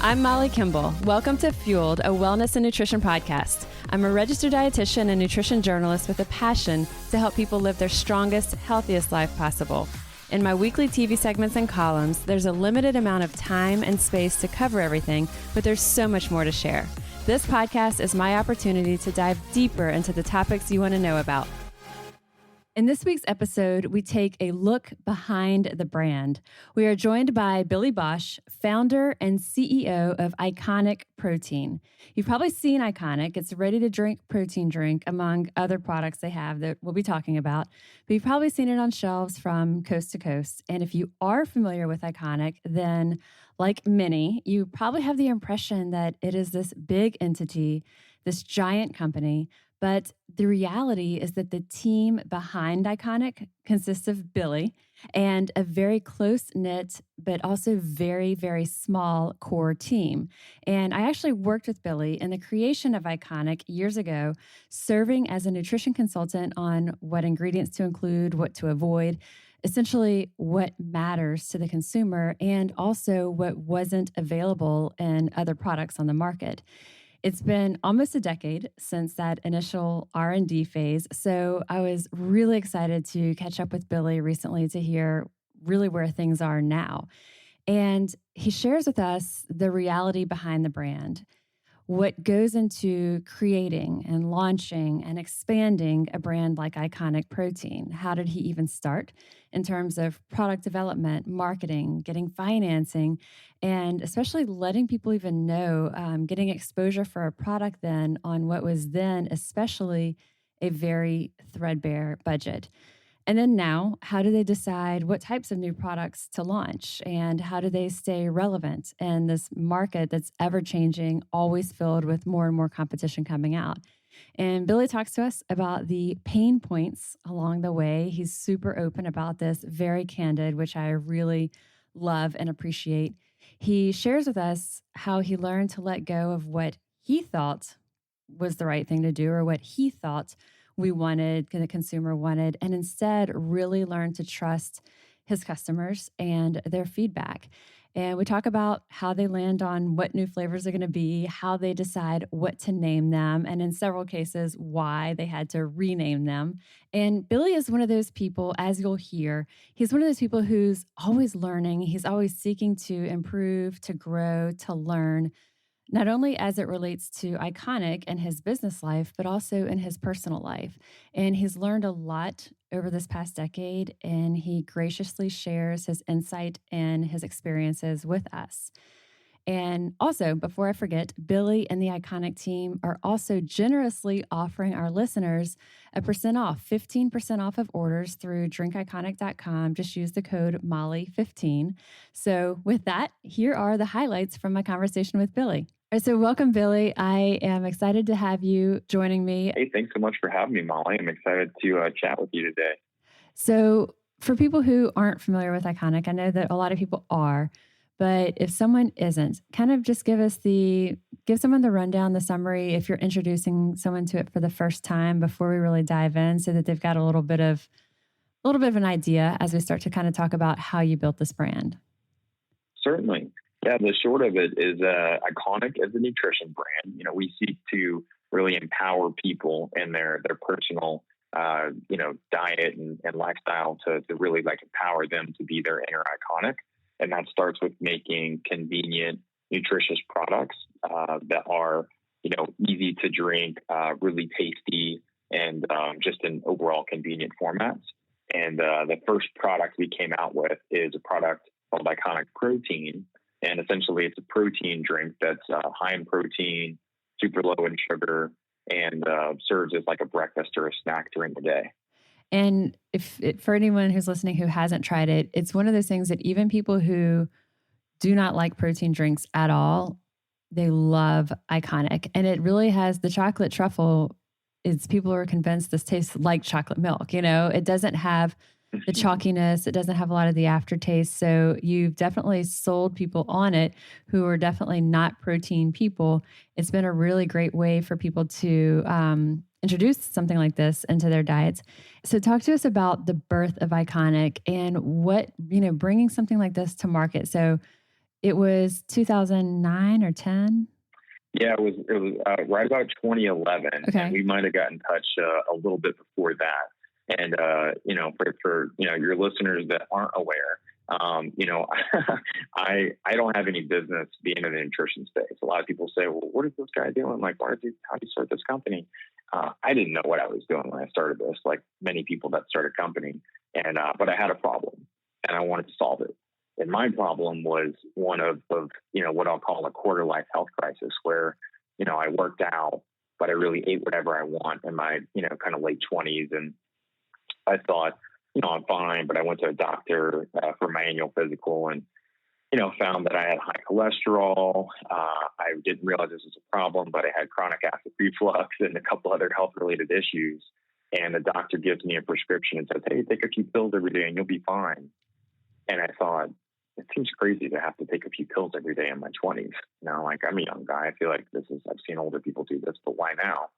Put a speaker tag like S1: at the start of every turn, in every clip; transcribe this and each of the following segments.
S1: I'm Molly Kimball. Welcome to Fueled, a wellness and nutrition podcast. I'm a registered dietitian and nutrition journalist with a passion to help people live their strongest, healthiest life possible. In my weekly TV segments and columns, there's a limited amount of time and space to cover everything, but there's so much more to share. This podcast is my opportunity to dive deeper into the topics you want to know about. In this week's episode, we take a look behind the brand. We are joined by Billy Bosch, founder and CEO of Iconic Protein. You've probably seen Iconic. It's a ready-to-drink protein drink, among other products they have that we'll be talking about. But you've probably seen it on shelves from coast to coast. And if you are familiar with Iconic, then like many, you probably have the impression that it is this big entity, this giant company. But the reality is that the team behind Iconic consists of Billy and a very close-knit, but also very, very small core team. And I actually worked with Billy in the creation of Iconic years ago, serving as a nutrition consultant on what ingredients to include, what to avoid, essentially what matters to the consumer, and also what wasn't available in other products on the market. It's been almost a decade since that initial R&D phase, so I was really excited to catch up with Billy recently to hear really where things are now. And he shares with us the reality behind the brand, what goes into creating and launching and expanding a brand like Iconic Protein. How did he even start in terms of product development, marketing, getting financing, and especially letting people even know, getting exposure for a product then on what was then especially a very threadbare budget. And then now, how do they decide what types of new products to launch? And how do they stay relevant in this market that's ever-changing, always filled with more and more competition coming out? And Billy talks to us about the pain points along the way. He's super open about this, very candid, which I really love and appreciate. He shares with us how he learned to let go of what he thought was the right thing to do or what he thought we wanted, the consumer wanted, and instead really learn to trust his customers and their feedback. And we talk about how they land on what new flavors are going to be, how they decide what to name them, and in several cases, why they had to rename them. And Billy is one of those people, as you'll hear, he's one of those people who's always learning. He's always seeking to improve, to grow, to learn, not only as it relates to Iconic and his business life, but also in his personal life. And he's learned a lot over this past decade, and he graciously shares his insight and his experiences with us. And also, before I forget, Billy and the Iconic team are also generously offering our listeners a % off, 15% off of orders through drinkiconic.com. Just use the code MOLLY15. So with that, here are the highlights from my conversation with Billy. All right, so welcome, Billy. I am excited to have you joining me.
S2: Hey, thanks so much for having me, Molly. I'm excited to chat with you today.
S1: So for people who aren't familiar with Iconic, I know that a lot of people are, but if someone isn't, kind of just give someone the rundown, the summary, if you're introducing someone to it for the first time before we really dive in, so that they've got a little bit of an idea as we start to kind of talk about how you built this brand.
S2: Certainly. Yeah, the short of it is Iconic as a nutrition brand. You know, we seek to really empower people in their personal, diet and lifestyle to really empower them to be their inner Iconic. And that starts with making convenient, nutritious products that are, easy to drink, really tasty, and just in overall convenient formats. And the first product we came out with is a product called Iconic Protein. And essentially, it's a protein drink that's high in protein, super low in sugar, and serves as like a breakfast or a snack during the day.
S1: And for anyone who's listening who hasn't tried it, it's one of those things that even people who do not like protein drinks at all, they love Iconic. And it really has the chocolate truffle. People are convinced this tastes like chocolate milk. It doesn't have the chalkiness. It doesn't have a lot of the aftertaste. So you've definitely sold people on it who are definitely not protein people. It's been a really great way for people to introduce something like this into their diets. So talk to us about the birth of Iconic and what, bringing something like this to market. So It was 2009 or 10?
S2: Yeah, it was right about 2011,
S1: Okay.
S2: and we might have got in touch a little bit before that. And for your listeners that aren't aware, I don't have any business being in the nutrition space. A lot of people say, "Well, what is this guy doing? Like, how did you start this company?" I didn't know what I was doing when I started this, like many people that start a company, and but I had a problem, and I wanted to solve it. And my problem was one of what I'll call a quarter life health crisis, where I worked out, but I really ate whatever I want in my kind of late 20s, and I thought I'm fine. But I went to a doctor for my annual physical, and found that I had high cholesterol. I didn't realize this was a problem, but I had chronic acid reflux and a couple other health related issues. And the doctor gives me a prescription and says, "Hey, take a few pills every day and you'll be fine." And I thought, it seems crazy to have to take a few pills every day in my 20s. Like, I'm a young guy. I feel like I've seen older people do this, but why now?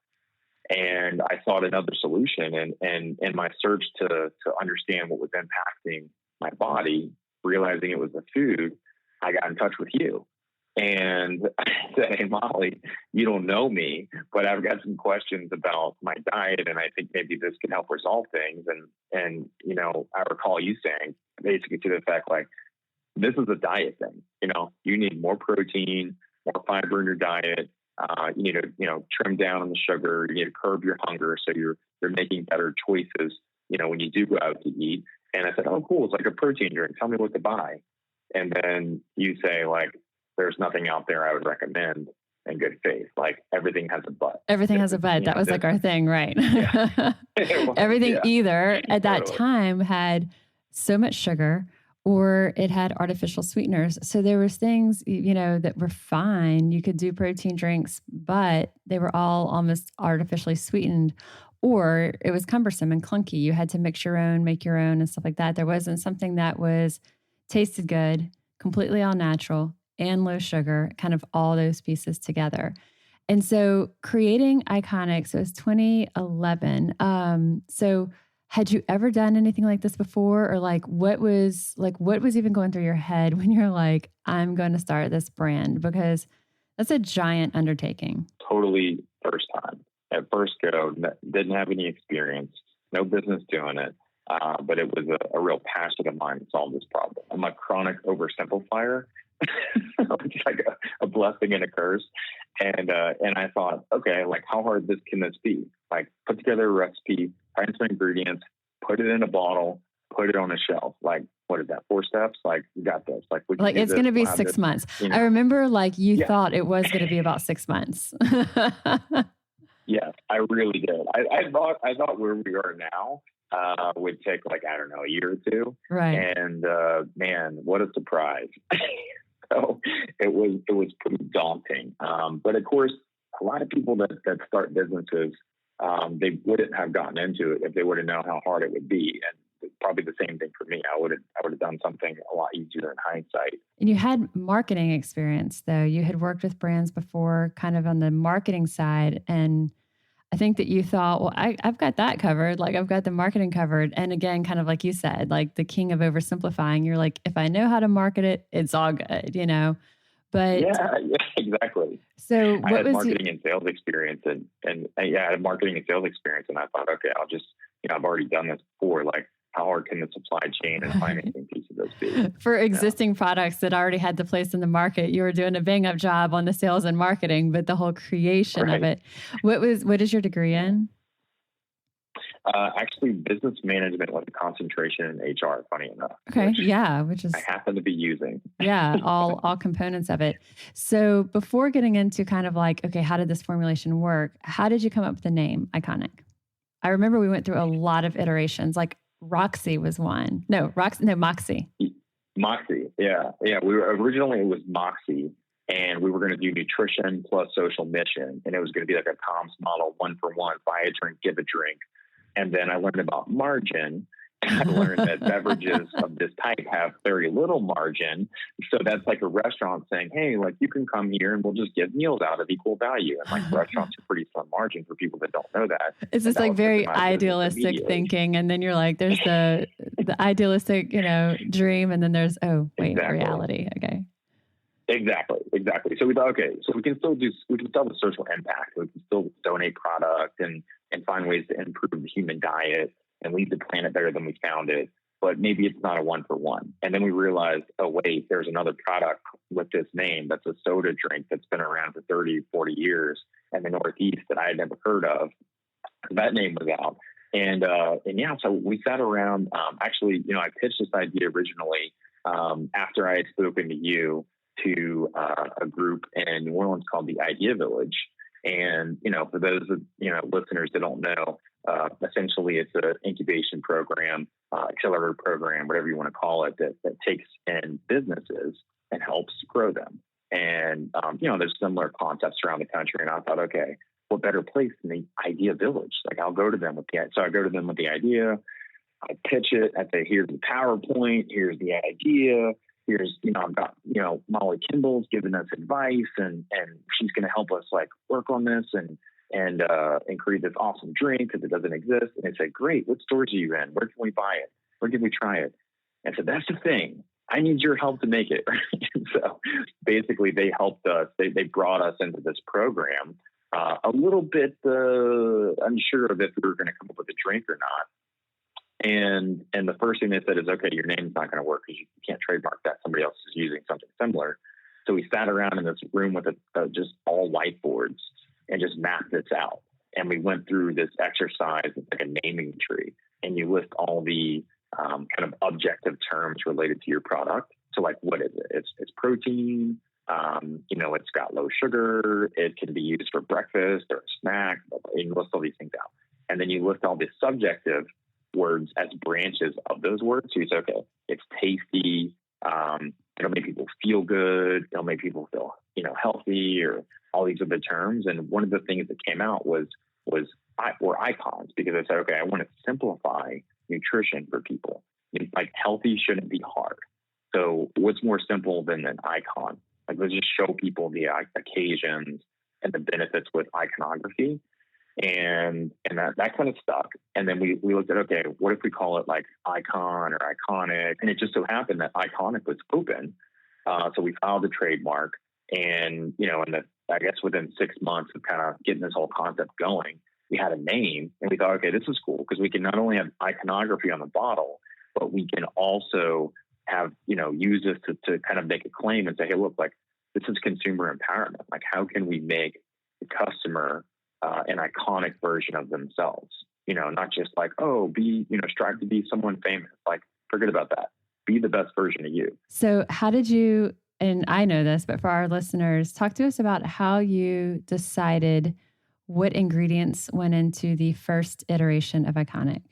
S2: And I sought another solution. And in my search to understand what was impacting my body, realizing it was the food, I got in touch with you. And I said, "Hey, Molly, you don't know me, but I've got some questions about my diet, and I think maybe this can help resolve things." And I recall you saying basically to the effect, like, this is a diet thing. You need more protein, more fiber in your diet. You need to, trim down on the sugar. You need to curb your hunger, so you're making better choices, when you do go out to eat. And I said, "Oh, cool. It's like a protein drink. Tell me what to buy." And then you say, like, "There's nothing out there I would recommend in good faith. Like, everything has a but."
S1: Everything has a but. That was like our thing, right?
S2: Yeah.
S1: Everything either at that
S2: Totally.
S1: time had so much sugar or it had artificial sweeteners. So there was things, that were fine. You could do protein drinks, but they were all almost artificially sweetened, or it was cumbersome and clunky. You had to mix your own, make your own and stuff like that. There wasn't something that tasted good, completely all natural and low sugar, kind of all those pieces together. And so creating Iconic, so it was 2011. So had you ever done anything like this before? Or what was even going through your head when you're like, "I'm going to start this brand"? Because that's a giant undertaking.
S2: Totally first time. At first go, didn't have any experience, no business doing it. But it was a real passion of mine to solve this problem. I'm a chronic oversimplifier, which is like a blessing and a curse. And I thought, okay, like, how hard can this be? Like, put together a recipe, find some ingredients, put it in a bottle, put it on a shelf. Like, what is that? 4 steps? Like, you got this. Like,
S1: it's going to be 6 months. I remember you thought it was going to be about 6 months.
S2: Yes, I really did. I thought where we are now would take, like, I don't know, a year or two.
S1: Right.
S2: And man, what a surprise. So it was pretty daunting. But of course, a lot of people that start businesses, they wouldn't have gotten into it if they would have known how hard it would be. And probably the same thing for me. I would have done something a lot easier in hindsight.
S1: And you had marketing experience, though. You had worked with brands before, kind of on the marketing side. And I think that you thought, well, I've got that covered. Like, I've got the marketing covered. And again, kind of like you said, like the king of oversimplifying. You're like, if I know how to market it, it's all good, But
S2: yeah, exactly.
S1: So
S2: I had marketing and sales experience, and I had marketing and sales experience, and I thought, okay, I'll just, I've already done this before. Like, how hard can the supply chain and financing piece of this be?
S1: For existing products that already had the place in the market, you were doing a bang up job on the sales and marketing, but the whole creation of it. What is your degree in?
S2: Actually, business management with a concentration in HR, funny enough.
S1: Okay. Yeah. Which is,
S2: I happen to be using.
S1: Yeah. All components of it. So before getting into kind of like, okay, how did this formulation work? How did you come up with the name Iconic? I remember we went through a lot of iterations, like Roxy was one. Moxie.
S2: Moxie. Yeah. Yeah. Originally it was Moxie, and we were going to do nutrition plus social mission. And it was going to be like a Tom's model, 1 for 1, buy a drink, give a drink. And then I learned about margin. I learned that beverages of this type have very little margin. So that's like a restaurant saying, hey, like, you can come here and we'll just give meals out of equal value. And like, restaurants are pretty slim margin for people that don't know that.
S1: It's just like very idealistic thinking. And then you're like, there's the idealistic, dream. And then there's, reality. Okay.
S2: Exactly. So we thought, okay, so we can still have a social impact. We can still donate product and find ways to improve the human diet and leave the planet better than we found it. But maybe it's not a 1-for-1. And then we realized, oh, wait, there's another product with this name that's a soda drink that's been around for 30, 40 years in the Northeast that I had never heard of. That name was out. And yeah, so we sat around. Actually, I pitched this idea originally after I had spoken to you to a group in New Orleans called the Idea Village. And, for those of, listeners that don't know, essentially it's an incubation program, accelerator program, whatever you want to call it, that takes in businesses and helps grow them. And, there's similar concepts around the country. And I thought, okay, what better place than the Idea Village? Like I'll go to them with the idea. I pitch it. I say, here's the PowerPoint. Here's the idea. Here's, I've got, Molly Kimball's giving us advice and she's going to help us like work on this and create this awesome drink because it doesn't exist. And they say, great. What stores are you in? Where can we buy it? Where can we try it? And so that's the thing. I need your help to make it. So basically they helped us. They brought us into this program a little bit unsure of if we were going to come up with a drink or not. And the first thing they said is, okay, your name's not going to work because you can't trademark that. Somebody else is using something similar. So we sat around in this room with just all whiteboards and just mapped this out. And we went through this exercise. It's like a naming tree. And you list all the kind of objective terms related to your product. So like, what is it? It's protein. It's got low sugar. It can be used for breakfast or a snack. And you list all these things out. And then you list all the subjective words as branches of those words. So you say, okay, it's tasty. It'll make people feel good. It'll make people feel, healthy, or all these other terms. And one of the things that came out were icons, because I said, okay, I want to simplify nutrition for people. Like healthy shouldn't be hard. So what's more simple than an icon? Like let's just show people the occasions and the benefits with iconography. And that kind of stuck. And then we looked at, okay, what if we call it like Icon or Iconic? And it just so happened that Iconic was open. So we filed a trademark, and, I guess within 6 months of kind of getting this whole concept going, we had a name, and we thought, okay, this is cool because we can not only have iconography on the bottle, but we can also have, use this to kind of make a claim and say, hey, look, like this is consumer empowerment. Like how can we make the customer an iconic version of themselves, not just like, oh, strive to be someone famous. Like, forget about that. Be the best version of you.
S1: So how did you, and I know this, but for our listeners, talk to us about how you decided what ingredients went into the first iteration of Iconic.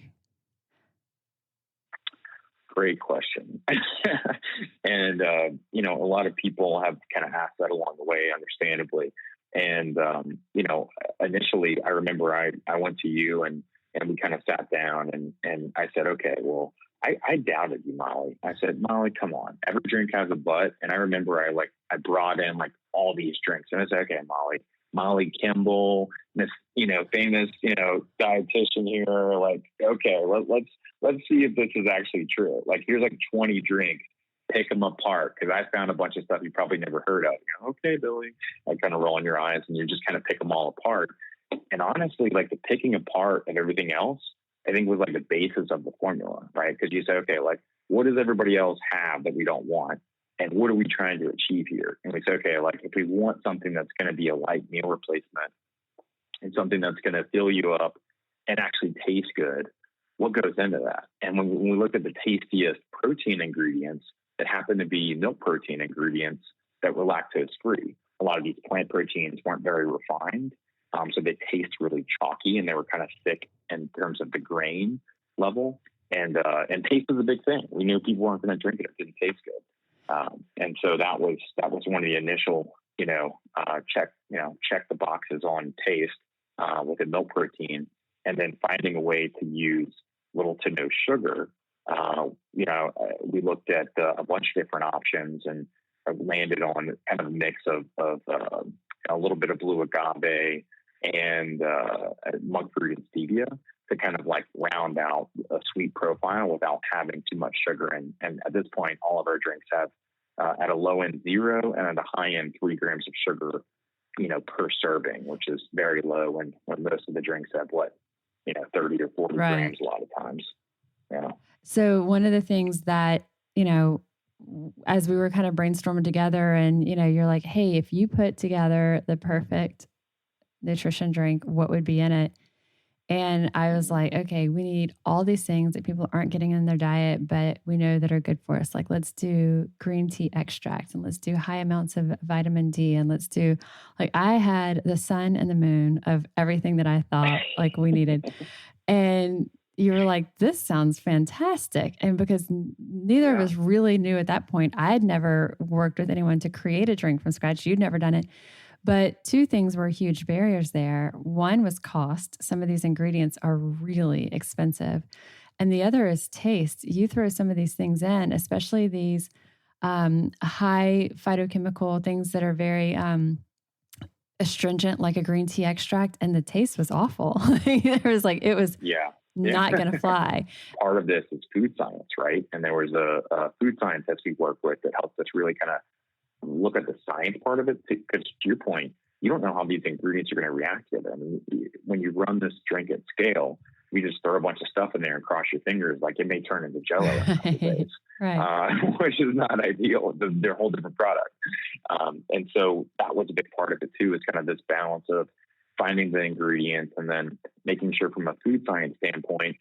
S2: Great question. And, a lot of people have kind of asked that along the way, understandably. And, initially I remember I went to you and we kind of sat down and I said, okay, well, I doubted you, Molly. I said, Molly, come on. Every drink has a but. And I remember I brought in like all these drinks and I said, okay, Molly Kimball, this, famous, dietitian here. Like, okay, let's see if this is actually true. Like, here's like 20 drinks. Pick them apart, because I found a bunch of stuff you probably never heard of. Okay, Billy, like kind of rolling your eyes, and you just kind of pick them all apart. And honestly, like the picking apart of everything else, I think was like the basis of the formula, right? Because you say, okay, like what does everybody else have that we don't want, and what are we trying to achieve here? And we say, okay, like if we want something that's going to be a light meal replacement and something that's going to fill you up and actually taste good, what goes into that? And when we look at the tastiest protein ingredients, that happen to be milk protein ingredients that were lactose free. A lot of these plant proteins weren't very refined, so they taste really chalky, and they were kind of thick in terms of the grain level. And taste is a big thing. We knew people weren't going to drink it if it didn't taste good. And so that was one of the initial, check the boxes on taste with the milk protein, and then finding a way to use little to no sugar. We looked at a bunch of different options and landed on kind of a mix of a little bit of blue agave and monk fruit and stevia to kind of like round out a sweet profile without having too much sugar. And at this point, all of our drinks have at a low end 0 and at a high end 3 grams of sugar, per serving, which is very low when most of the drinks have 30 or 40
S1: Right.
S2: grams a lot of times. Yeah.
S1: So one of the things that, as we were kind of brainstorming together and, you're like, hey, if you put together the perfect nutrition drink, what would be in it? And I was like, okay, we need all these things that people aren't getting in their diet, but we know that are good for us. Like, let's do green tea extract and let's do high amounts of vitamin D. And let's do, I had the sun and the moon of everything that I thought we needed. And you were like, this sounds fantastic. And because neither of us really knew at that point, I had never worked with anyone to create a drink from scratch. You'd never done it. But two things were huge barriers there. One was cost. Some of these ingredients are really expensive. And the other is taste. You throw some of these things in, especially these high phytochemical things that are very astringent, like a green tea extract, and the taste was awful. It was not going to fly.
S2: Part of this is food science, right? And there was a food scientist we worked with that helped us really kind of look at the science part of it, because to your point, you don't know how these ingredients are going to react to them. I mean, when you run this drink at scale, we just throw a bunch of stuff in there and cross your fingers, it may turn into Jello in a couple days, which is not ideal. They're a whole different product. And so that was a big part of it too, is kind of this balance of finding the ingredients and then making sure from a food science standpoint,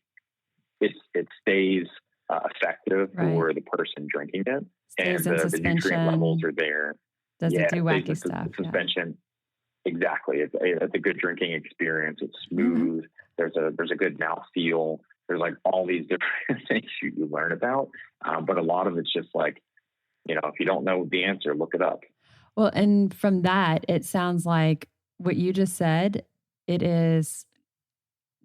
S2: it stays effective for the person drinking it.
S1: Stays
S2: and
S1: the
S2: nutrient levels are there.
S1: Doesn't do wacky stuff.
S2: Suspension. Exactly. It's a good drinking experience. It's smooth. Mm-hmm. There's a good mouthfeel. There's all these different things you learn about. But a lot of it's just if you don't know the answer, look it up.
S1: Well, and from that, it sounds like what you just said, it is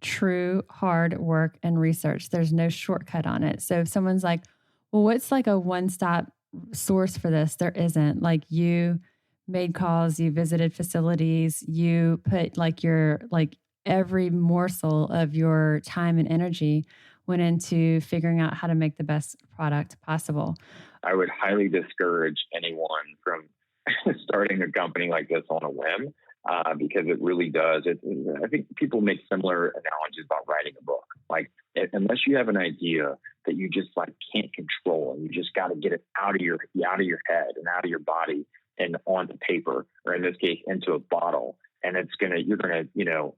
S1: true hard work and research. There's no shortcut on it. So if someone's like, well, what's a one-stop source for this? There isn't. You made calls, you visited facilities, you put your every morsel of your time and energy went into figuring out how to make the best product possible.
S2: I would highly discourage anyone from starting a company like this on a whim, because it really does. I think people make similar analogies about writing a book. Unless you have an idea that you just can't control, and you just got to get it out of your head and out of your body and onto paper, or in this case, into a bottle, and you're gonna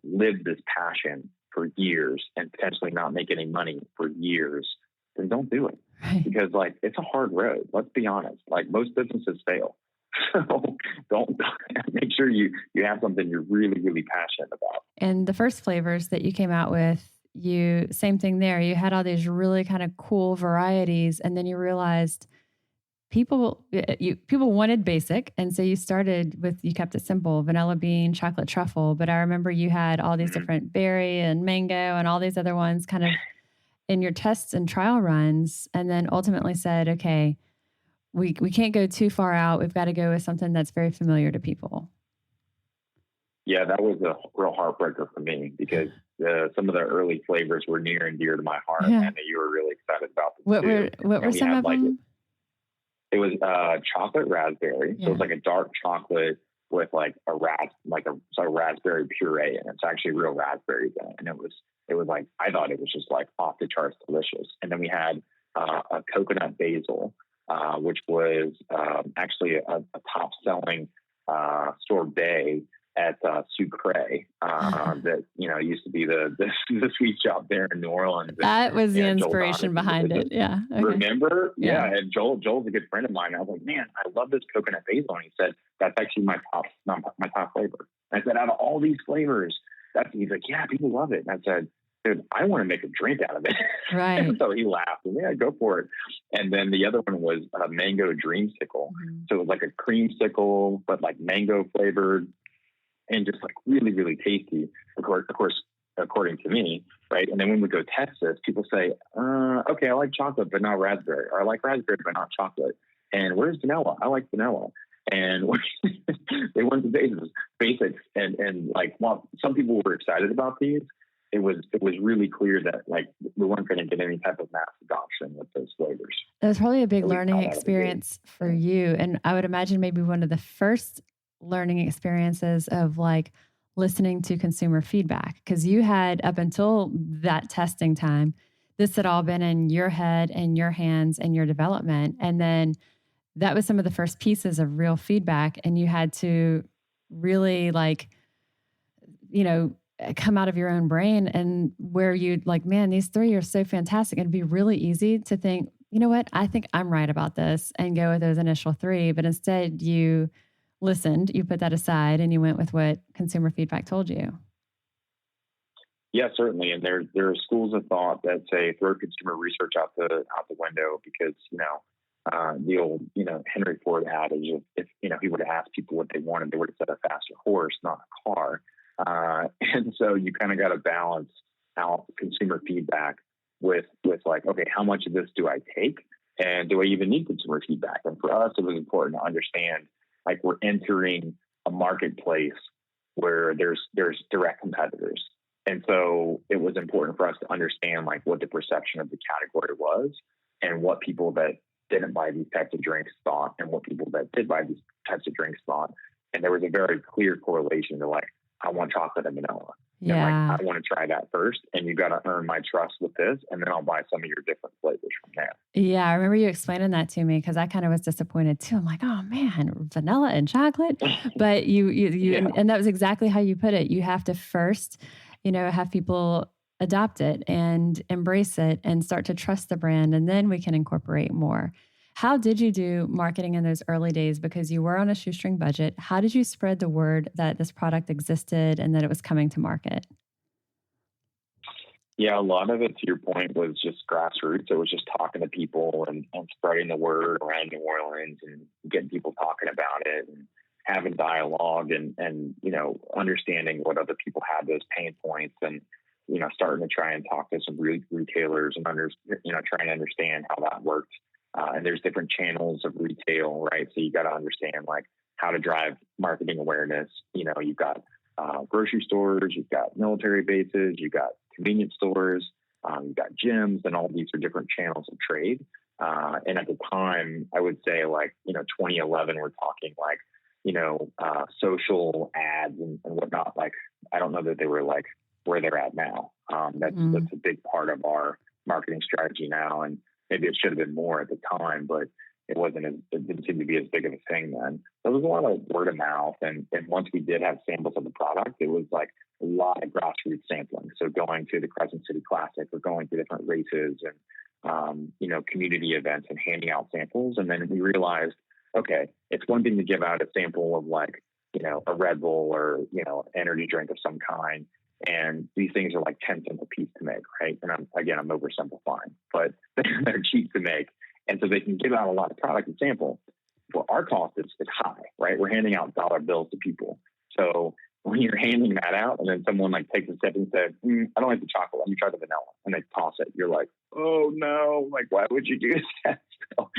S2: live this passion for years and potentially not make any money for years, then don't do it. Right. Because it's a hard road. Let's be honest. Most businesses fail. So don't make sure you have something you're really, really passionate about.
S1: And the first flavors that you came out with, same thing there. You had all these really kind of cool varieties, and then you realized people wanted basic. And so you kept it simple, vanilla bean, chocolate truffle. But I remember you had all these different berry and mango and all these other ones kind of in your tests and trial runs, and then ultimately said, okay, we can't go too far out. We've got to go with something that's very familiar to people.
S2: Yeah, that was a real heartbreaker for me, because some of the early flavors were near and dear to my heart, and you were really excited about them.
S1: What were some of them?
S2: It was chocolate raspberry. So it was a dark chocolate with a raspberry puree, and it's actually real raspberries in it. And it was I thought it was just off the charts delicious. And then we had a coconut basil, which was actually a top selling sorbet at Sucre, that used to be the sweet shop there in New Orleans.
S1: That was the inspiration behind it. Yeah. Okay.
S2: Remember? Yeah. And Joel's a good friend of mine. I was like, man, I love this coconut basil. And he said, that's actually my top flavor. And I said, out of all these flavors, he's like, yeah, people love it. And I said, dude, I want to make a drink out of it.
S1: Right.
S2: And so he laughed and yeah, go for it. And then the other one was a mango dreamsicle. Mm-hmm. So it was a creamsicle, but mango flavored and just really, really tasty. Of course, according to me, right? And then when we go test this, people say, okay, I like chocolate, but not raspberry. Or I like raspberry, but not chocolate. And where's vanilla? I like vanilla. And they went to basics. And well, some people were excited about these. it was really clear that like we weren't going to get any type of mass adoption with those flavors.
S1: That was probably a big
S2: So we
S1: learning
S2: thought out of the gate.
S1: experience for you. And I would imagine maybe one of the first learning experiences of like listening to consumer feedback, because you had up until that testing time, this had all been in your head and your hands and your development. And then that was some of the first pieces of real feedback. And you had to really like, you know, come out of your own brain and where you'd like, man, these three are so fantastic. It'd be really easy to think, you know what, I think I'm right about this and go with those initial three. But instead you listened, you put that aside and you went with what consumer feedback told you.
S2: Yeah, certainly. And there are schools of thought that say throw consumer research out the window because, the old, Henry Ford adage of if, he would have asked people what they wanted, they would have said a faster horse, not a car. And so you kind of got to balance out consumer feedback with like, okay, how much of this do I take? And do I even need consumer feedback? And for us, it was important to understand, like, we're entering a marketplace where there's direct competitors. And so it was important for us to understand like what the perception of the category was and what people that didn't buy these types of drinks thought and what people that did buy these types of drinks thought. And there was a very clear correlation to like, I want chocolate and vanilla.
S1: Yeah.
S2: And like, I want to try that first. And you got to earn my trust with this. And then I'll buy some of your different flavors from there.
S1: Yeah. I remember you explaining that to me because I kind of was disappointed too. I'm like, oh man, vanilla and chocolate. But you
S2: Yeah.
S1: and that was exactly how you put it. You have to first, have people adopt it and embrace it and start to trust the brand. And then we can incorporate more. How did you do marketing in those early days? Because you were on a shoestring budget. How did you spread the word that this product existed and that it was coming to market?
S2: Yeah, a lot of it, to your point, was just grassroots. It was just talking to people and spreading the word around New Orleans and getting people talking about it and having dialogue and understanding what other people had, those pain points, and starting to try and talk to some retailers and trying to understand how that worked. And there's different channels of retail, right? So you got to understand like how to drive marketing awareness. You've got grocery stores, you've got military bases, you've got convenience stores, you've got gyms, and all these are different channels of trade. And at the time, I would say like, 2011, we're talking like, social ads and whatnot. Like, I don't know that they were like where they're at now. That's a big part of our marketing strategy now. And maybe it should have been more at the time, but it didn't seem to be as big of a thing then. There was a lot of word of mouth. And once we did have samples of the product, it was like a lot of grassroots sampling. So going to the Crescent City Classic or going to different races and, community events and handing out samples. And then we realized, okay, it's one thing to give out a sample of like, a Red Bull or, an energy drink of some kind. And these things are like 10 cents a piece to make, right? And I'm oversimplifying, but they're cheap to make. And so they can give out a lot of product to sample. Well, our cost is high, right? We're handing out dollar bills to people. So when you're handing that out and then someone like takes a sip and says, I don't like the chocolate, let me try the vanilla. And they toss it. You're like, oh no, like, why would you do that? So,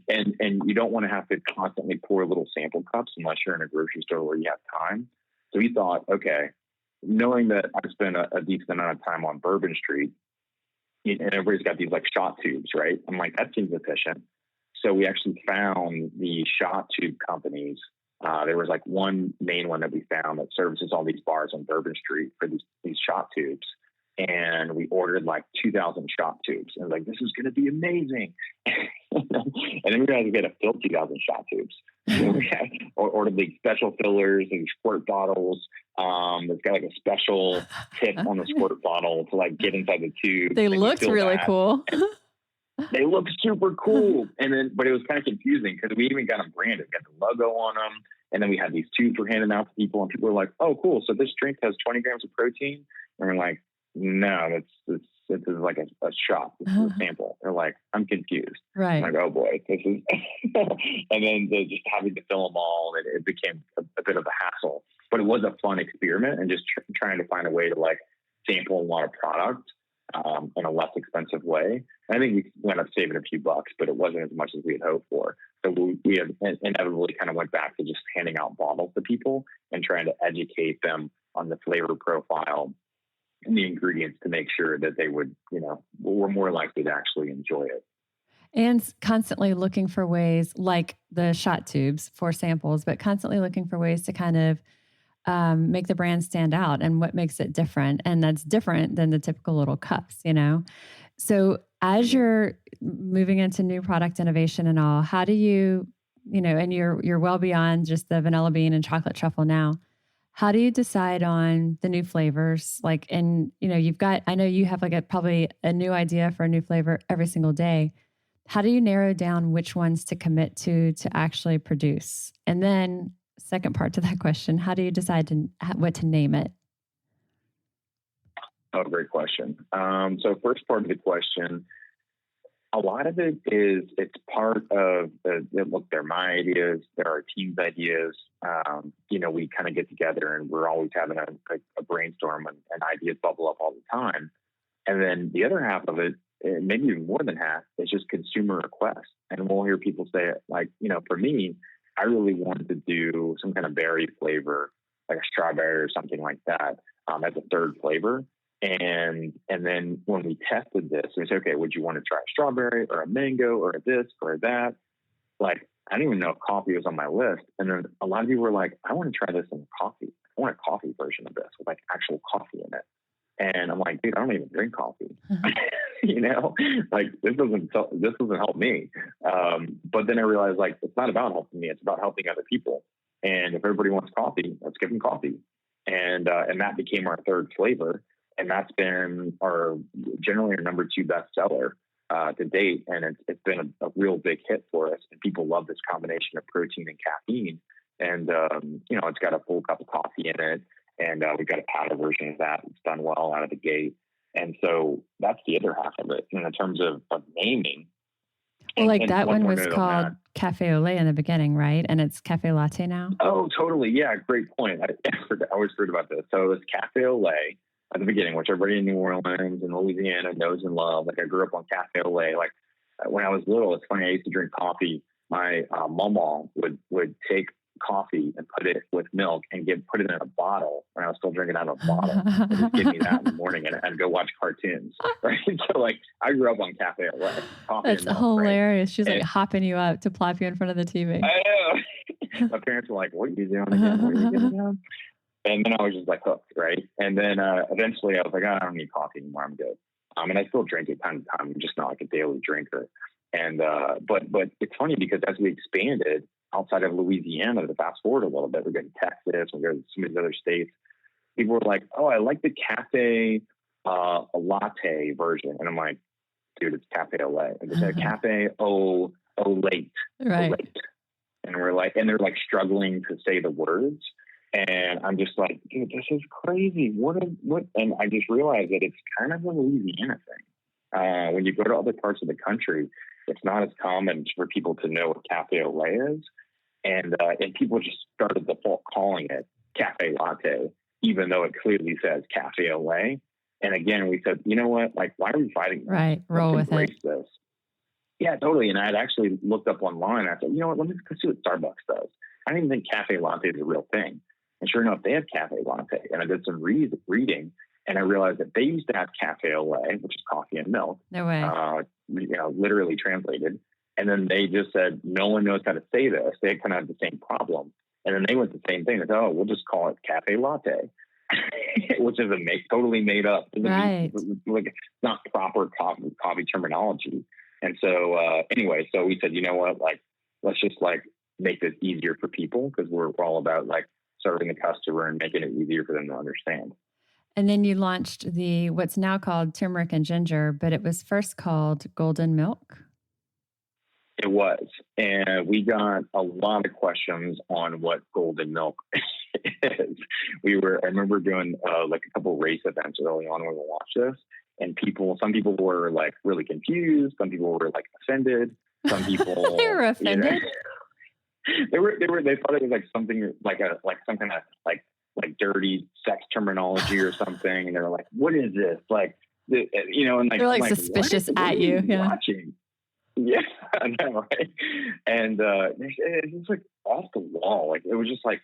S2: and you don't want to have to constantly pour little sample cups unless you're in a grocery store where you have time. So we thought, okay, knowing that I've spent a decent amount of time on Bourbon Street, and everybody's got these like shot tubes, right? I'm like, that seems efficient. So we actually found the shot tube companies. There was like one main one that we found that services all these bars on Bourbon Street for these shot tubes. And we ordered like 2,000 shot tubes. And like, this is going to be amazing. And then we realized we had to fill 2,000 shot tubes. So we had ordered these special fillers and squirt bottles. It's got like a special tip on the squirt bottle to like get inside the tube.
S1: They looked really cool.
S2: They look super cool. But it was kind of confusing because we even got them branded. We got the logo on them. And then we had these tubes we're handing out to people and people were like, oh, cool. So this drink has 20 grams of protein. And we're like, no, this is like a shot. This is a sample. They're like, I'm confused.
S1: Right.
S2: I'm like, oh boy, this is, and then just having to fill them all, it became a bit of a hassle, but it was a fun experiment and just trying to find a way to like sample a lot of product in a less expensive way. And I think we went up saving a few bucks, but it wasn't as much as we had hoped for. So we inevitably kind of went back to just handing out bottles to people and trying to educate them on the flavor profile and the ingredients to make sure that they would, were more likely to actually enjoy it.
S1: And constantly looking for ways, like the shot tubes for samples, but constantly looking for ways to kind of make the brand stand out and what makes it different. And that's different than the typical little cups, So as you're moving into new product innovation and all, how do you, and you're well beyond just the vanilla bean and chocolate truffle now. How do you decide on the new flavors? Like, and I know you have probably a new idea for a new flavor every single day. How do you narrow down which ones to commit to actually produce? And then second part to that question, how do you decide what to name it?
S2: Oh, great question. So first part of the question, a lot of it is, it's part of they're my ideas, they're our team's ideas. We kind of get together and we're always having a brainstorm and ideas bubble up all the time. And then the other half of it, maybe even more than half, is just consumer requests. And we'll hear people say, like, for me, I really wanted to do some kind of berry flavor, like a strawberry or something like that, as a third flavor. And then when we tested this, we said, okay, would you want to try a strawberry or a mango or a this or that? Like, I didn't even know if coffee was on my list. And then a lot of people were like, I want to try this in coffee. I want a coffee version of this with like actual coffee in it. And I'm like, dude, I don't even drink coffee. Like this doesn't help me. But then I realized, like, it's not about helping me. It's about helping other people. And if everybody wants coffee, let's give them coffee. And that became our third flavor. And that's been generally our number 2 bestseller to date. And it's been a real big hit for us. And people love this combination of protein and caffeine. And, it's got a full cup of coffee in it. And we've got a powder version of that. It's done well out of the gate. And so that's the other half of it. And in terms of naming.
S1: Well, that one was called Cafe au lait in the beginning, right? And it's Cafe Latte now?
S2: Oh, totally. Yeah, great point. I always heard about this. So it's Cafe au lait at the beginning, which everybody in New Orleans and Louisiana knows and love. Like, I grew up on Cafe au lait. Like, when I was little, it's funny, I used to drink coffee. My mama would take coffee and put it with milk and put it in a bottle when I was still drinking out of a bottle. And just give me that in the morning and go watch cartoons. Right. So like, I grew up on Cafe au lait.
S1: That's milk, hilarious. Right? She's like hopping you up to plop you in front of the TV.
S2: I know. My parents were like, what are you doing again? What are you doing again? And then I was just like hooked. Right. And then eventually I was like, I don't need coffee anymore. I'm good. And I still drink it time to time. I'm just not like a daily drinker. And but it's funny because as we expanded outside of Louisiana, to fast forward a little bit, we're going to Texas, we go to some of these other states. People were like, "Oh, I like the cafe latte version," and I'm like, "Dude, it's cafe au lait." And they said cafe au lait,
S1: right?
S2: And we're like, and they're like struggling to say the words, and I'm just like, "Dude, this is crazy. What?" And I just realized that it's kind of a Louisiana thing. When you go to other parts of the country, it's not as common for people to know what cafe au lait is. And people just started default calling it cafe latte, even though it clearly says cafe au lait. And again, we said, you know what? Like, why are we fighting this?
S1: Right. Roll with it.
S2: This. Yeah, totally. And I had actually looked up online. I said, you know what? Let me see what Starbucks does. I didn't even think cafe latte is a real thing. And sure enough, they have cafe latte. And I did some reading. And I realized that they used to have cafe au lait, which is coffee and milk.
S1: No way.
S2: Literally translated. And then they just said, no one knows how to say this. They kind of have the same problem. And then they went the same thing. They said, oh, we'll just call it cafe latte, which is totally made up.
S1: Right.
S2: Like, it's not proper coffee terminology. And so anyway, so we said, you know what, like, let's just like make this easier for people, because we're all about like serving the customer and making it easier for them to understand.
S1: And then you launched what's now called turmeric and ginger, but it was first called Golden Milk.
S2: It was. And we got a lot of questions on what golden milk is. I remember doing like a couple of race events early on when we launched this. And some people were like really confused. Some people were like offended. Some people
S1: they were offended.
S2: They thought it was like something like some kind of like dirty sex terminology or something. And they were like, what is this? Like, and like,
S1: they're like suspicious at you. Yeah.
S2: Watching? Yeah, I know, right? And it's just like off the wall. Like, it was just like,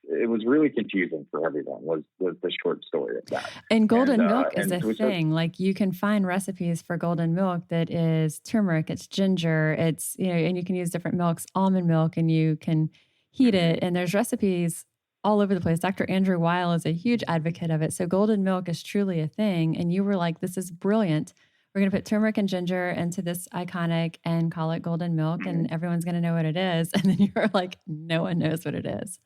S2: was really confusing for everyone was the short story of that.
S1: And golden milk is a
S2: so
S1: thing. Like you can find recipes for golden milk that is turmeric, it's ginger, it's, and you can use different milks, almond milk, and you can heat it. And there's recipes all over the place. Dr. Andrew Weil is a huge advocate of it. So golden milk is truly a thing. And you were like, this is brilliant. We're going to put turmeric and ginger into this iconic and call it golden milk, and everyone's going to know what it is. And then you're like, no one knows what it is.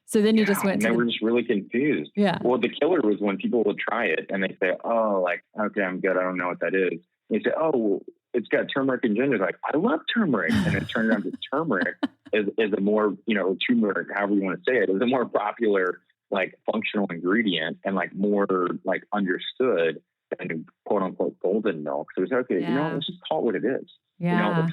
S1: So then you just went to
S2: we're just really confused.
S1: Yeah.
S2: Well, the killer was when people would try it and they say, oh, like, okay, I'm good. I don't know what that is. And they say, oh, well, it's got turmeric and ginger. Like, I love turmeric. And it turned out that turmeric is a more, turmeric, however you want to say it, is a more popular, like, functional ingredient and like more like understood than quote unquote golden milk. So it's okay, let's just call it what it is.
S1: Yeah.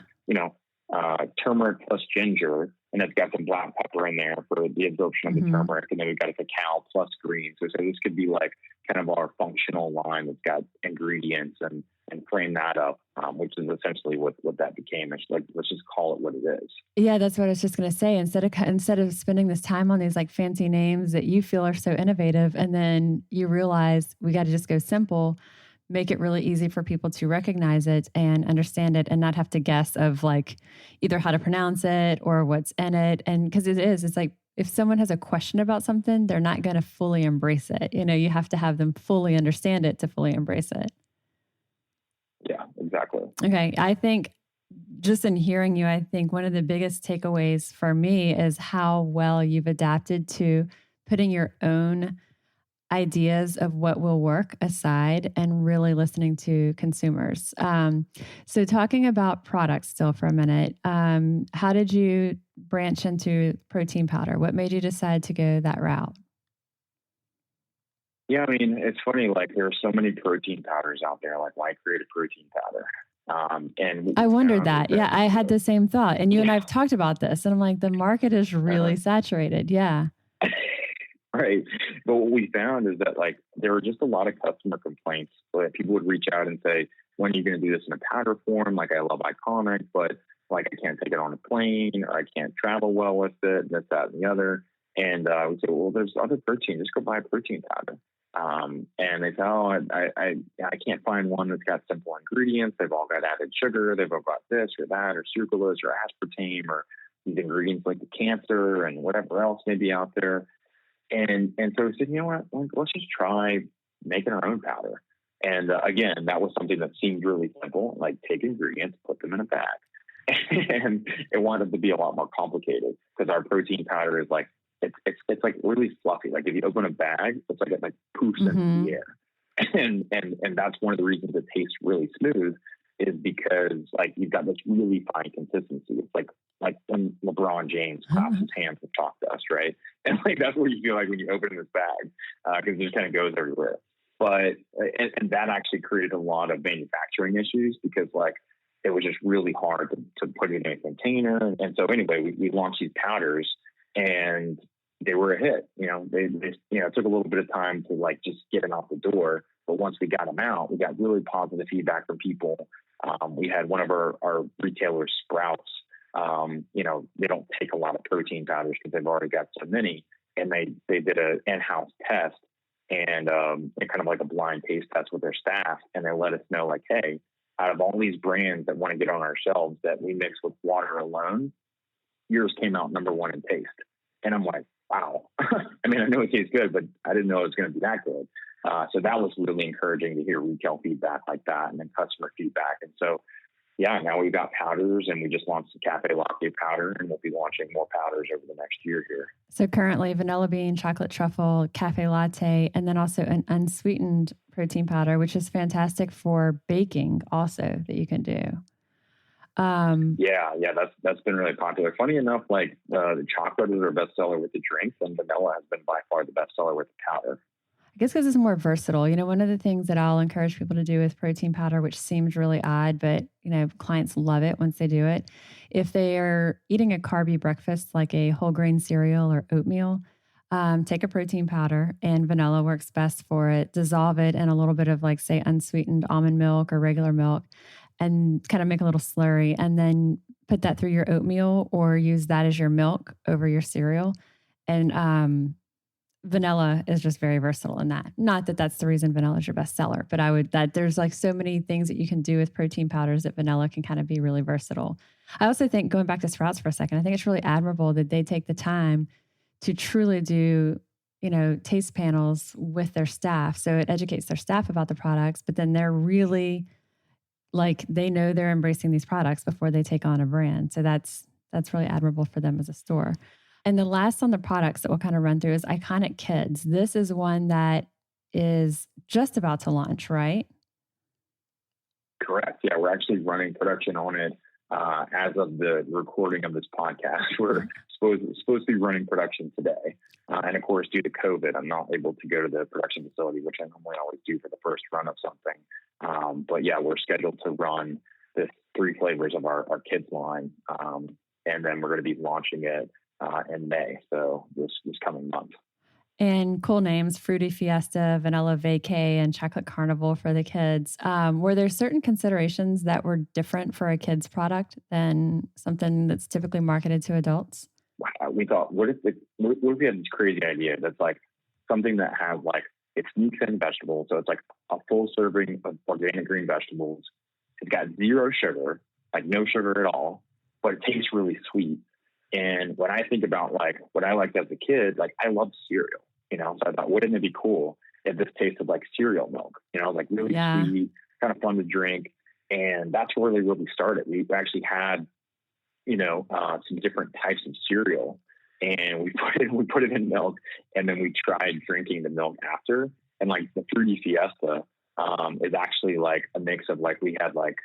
S2: Turmeric plus ginger, and it's got some black pepper in there for the absorption of the turmeric, and then we've got a cacao plus green. So this could be like kind of our functional line that's got ingredients and frame that up, which is essentially what that became. It's like, let's just call it what it is.
S1: Yeah, that's what I was just going to say. Instead of spending this time on these like fancy names that you feel are so innovative, and then you realize we got to just go simple, make it really easy for people to recognize it and understand it and not have to guess of like either how to pronounce it or what's in it. And because it's like, if someone has a question about something, they're not going to fully embrace it. You have to have them fully understand it to fully embrace it.
S2: Yeah, exactly.
S1: Okay. I think just in hearing you, I think one of the biggest takeaways for me is how well you've adapted to putting your own ideas of what will work aside and really listening to consumers. So talking about products still for a minute, how did you branch into protein powder? What made you decide to go that route?
S2: Yeah, I mean, it's funny, like there are so many protein powders out there, like why create a protein powder? And
S1: I wondered that. Yeah, I had the same thought. And you and I have talked about this, and I'm like, the market is really saturated. Yeah.
S2: Right. But what we found is that like there were just a lot of customer complaints that people would reach out and say, when are you going to do this in a powder form? Like, I love Iconic, but like I can't take it on a plane, or I can't travel well with it, this, that, and the other. And we said, well, there's other protein. Just go buy a protein powder. And they say, oh, I can't find one that's got simple ingredients. They've all got added sugar. They've all got this or that, or sucralose or aspartame, or these ingredients like the cancer and whatever else may be out there. And so we said, you know what, let's just try making our own powder. And again, that was something that seemed really simple, like take ingredients, put them in a bag. And it wanted to be a lot more complicated because our protein powder is like, it's like really fluffy. Like if you open a bag, it's like it like poofs into the air. And that's one of the reasons it tastes really smooth is because like you've got this really fine consistency. It's like when LeBron James claps his hands and talk to us, right? And like that's what you feel like when you open this bag because it just kind of goes everywhere. But and that actually created a lot of manufacturing issues because like it was just really hard to put it in a container. And so anyway, we launched these powders and they were a hit. They it took a little bit of time to like just get them out the door. But once we got them out, we got really positive feedback from people. We had one of our retailers, Sprouts. They don't take a lot of protein powders because they've already got so many. And they did an in-house test and kind of like a blind taste test with their staff. And they let us know like, hey, out of all these brands that want to get on our shelves that we mix with water alone, yours came out number one in taste. And I'm like, wow. I mean, I know it tastes good, but I didn't know it was going to be that good. So that was really encouraging to hear retail feedback like that and then customer feedback. And so, yeah, now we've got powders and we just launched the Cafe Latte powder and we'll be launching more powders over the next year here. So
S1: currently vanilla bean, chocolate truffle, Cafe Latte, and then also an unsweetened protein powder, which is fantastic for baking also that you can do.
S2: Yeah, that's been really popular. Funny enough, like the chocolate is our bestseller with the drinks and vanilla has been by far the bestseller with the powder.
S1: I guess because it's more versatile. One of the things that I'll encourage people to do with protein powder, which seems really odd, but clients love it once they do it. If they are eating a carby breakfast like a whole grain cereal or oatmeal, take a protein powder and vanilla works best for it. Dissolve it in a little bit of like say unsweetened almond milk or regular milk and kind of make a little slurry and then put that through your oatmeal or use that as your milk over your cereal. And vanilla is just very versatile in that. Not that that's the reason vanilla is your best seller, but there's like so many things that you can do with protein powders that vanilla can kind of be really versatile. I also think, going back to Sprouts for a second, I think it's really admirable that they take the time to truly do, taste panels with their staff. So it educates their staff about the products, but then they're really like, they know they're embracing these products before they take on a brand. So that's really admirable for them as a store. And the last on the products that we'll kind of run through is Iconic Kids. This is one that is just about to launch, right?
S2: Correct. Yeah, we're actually running production on it as of the recording of this podcast. We're supposed to be running production today. And of course, due to COVID, I'm not able to go to the production facility, which I normally always do for the first run of something. But yeah, we're scheduled to run the 3 flavors of our kids line. And then we're going to be launching it in May. So this coming month.
S1: And cool names: Fruity Fiesta, Vanilla Vacay, and Chocolate Carnival for the kids. Were there certain considerations that were different for a kid's product than something that's typically marketed to adults?
S2: Wow. We thought, what if we had this crazy idea that's like something that has like, it's meats and vegetables. So it's like a full serving of organic green vegetables. It's got 0 sugar, like no sugar at all, but it tastes really sweet. And when I think about like what I liked as a kid, like I love cereal, so I thought, wouldn't it be cool if this tasted like cereal milk, like really sweet, kind of fun to drink. And that's where they really started. We actually had, some different types of cereal, and we put it in milk, and then we tried drinking the milk after. And like the Fruity Fiesta is actually like a mix of like, we had like,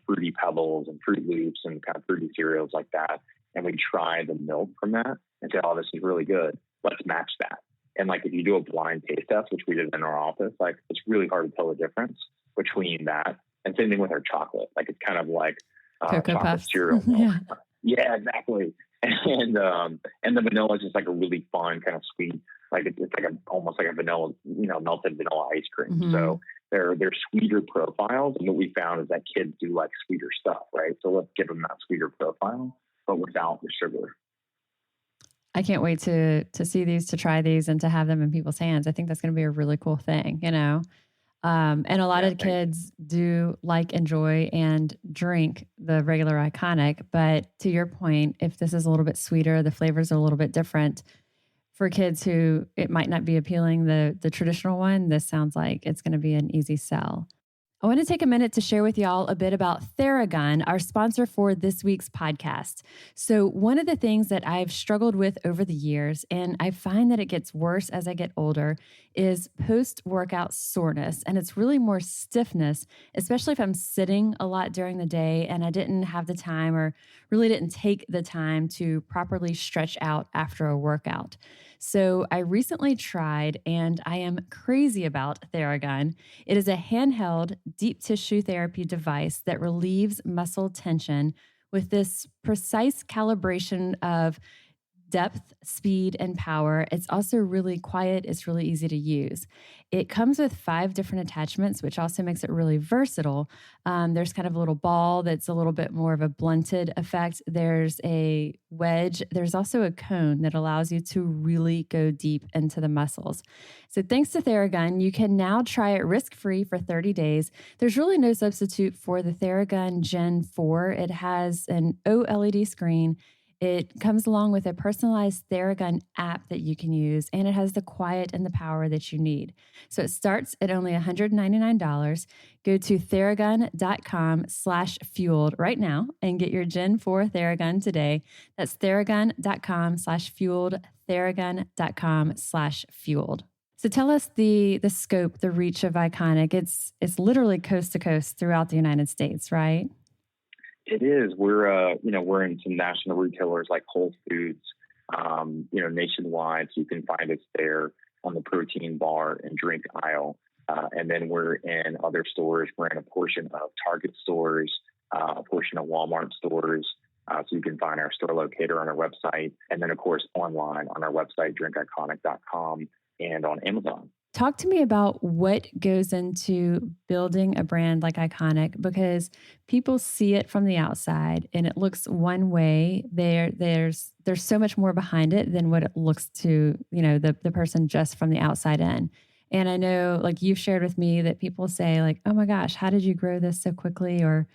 S2: Fruity Pebbles and Fruit Loops and kind of fruity cereals like that. And we tried the milk from that and said, oh, this is really good. Let's match that. And like, if you do a blind taste test, which we did in our office, like it's really hard to tell the difference between that. And same thing with our chocolate. Like it's kind of like
S1: Cocoa
S2: chocolate
S1: Puffs.
S2: cereal milk. Yeah, exactly. And the vanilla is just like a really fun kind of sweet, like it's like almost like a vanilla, melted vanilla ice cream. Mm-hmm. So they're sweeter profiles. And what we found is that kids do like sweeter stuff, right? So let's give them that sweeter profile, but without the sugar.
S1: I can't wait to see these, to try these, and to have them in people's hands. I think that's going to be a really cool thing, And a lot of kids do like, enjoy, and drink the regular Iconic. But to your point, if this is a little bit sweeter, the flavors are a little bit different for kids who it might not be appealing, the traditional one, this sounds like it's going to be an easy sell. I want to take a minute to share with y'all a bit about Theragun, our sponsor for this week's podcast. So one of the things that I've struggled with over the years, and I find that it gets worse as I get older, is post-workout soreness. And it's really more stiffness, especially if I'm sitting a lot during the day and I didn't have the time, or really didn't take the time to properly stretch out after a workout. So I recently tried, and I am crazy about Theragun. It is a handheld deep tissue therapy device that relieves muscle tension with this precise calibration of depth, speed, and power. It's also really quiet. It's really easy to use. It comes with 5 different attachments, which also makes it really versatile. There's kind of a little ball that's a little bit more of a blunted effect. There's a wedge. There's also a cone that allows you to really go deep into the muscles. So thanks to Theragun, you can now try it risk-free for 30 days. There's really no substitute for the Theragun Gen 4. It has an OLED screen. It comes along with a personalized Theragun app that you can use, and it has the quiet and the power that you need. So it starts at only $199. Go to Theragun.com/fueled right now and get your Gen 4 Theragun today. That's Theragun.com/fueled, Theragun.com/fueled. So tell us the scope, the reach of Iconic. It's literally coast to coast throughout the United States, right?
S2: It is. We're in some national retailers like Whole Foods, nationwide. So you can find us there on the protein bar and drink aisle. And then we're in other stores. We're in a portion of Target stores, a portion of Walmart stores. So you can find our store locator on our website. And then, of course, online on our website, drinkiconic.com, and on Amazon.
S1: Talk to me about what goes into building a brand like Iconic, because people see it from the outside and it looks one way. There's so much more behind it than what it looks to, the person just from the outside in. And I know, like you've shared with me, that people say like, "Oh my gosh, how did you grow this so quickly?" Or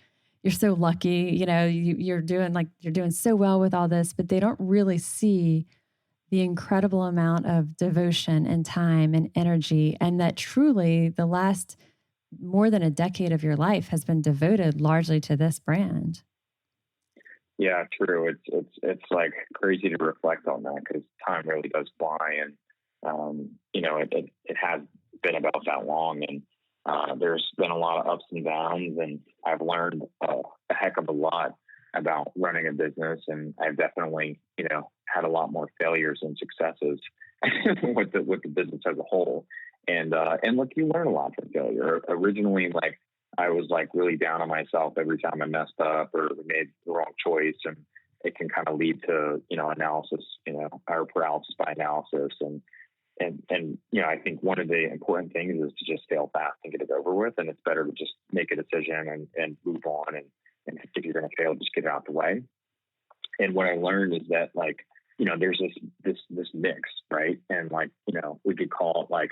S1: "You're so lucky, you're doing so well with all this," but they don't really see the incredible amount of devotion and time and energy, and that truly the last more than a decade of your life has been devoted largely to this brand.
S2: Yeah, true. It's like crazy to reflect on that because time really does fly, and it has been about that long, and there's been a lot of ups and downs, and I've learned a heck of a lot about running a business, and I've definitely had a lot more failures and successes with the business as a whole, and look, you learn a lot from failure. Originally, like, I was like really down on myself every time I messed up or made the wrong choice. And it can kind of lead to, analysis, or paralysis by analysis. And I think one of the important things is to just fail fast and get it over with. And it's better to just make a decision and move on. And if you're going to fail, just get it out the way. And what I learned is that, like, there's this mix, right? And like, we could call it like,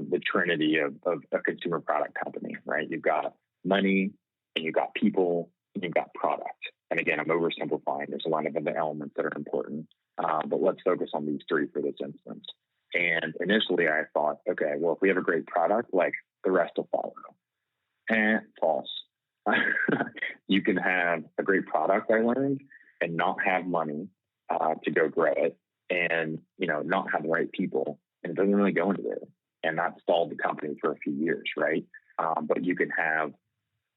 S2: the trinity of a consumer product company, right? You've got money, and you've got people, and you've got product. And again, I'm oversimplifying. There's a lot of other elements that are important, but let's focus on these three for this instance. And initially I thought, okay, well, if we have a great product, like, the rest will follow. And false. You can have a great product, I learned, and not have money to go grow it, and, not have the right people, and it doesn't really go anywhere. And that stalled the company for a few years, right? But you can have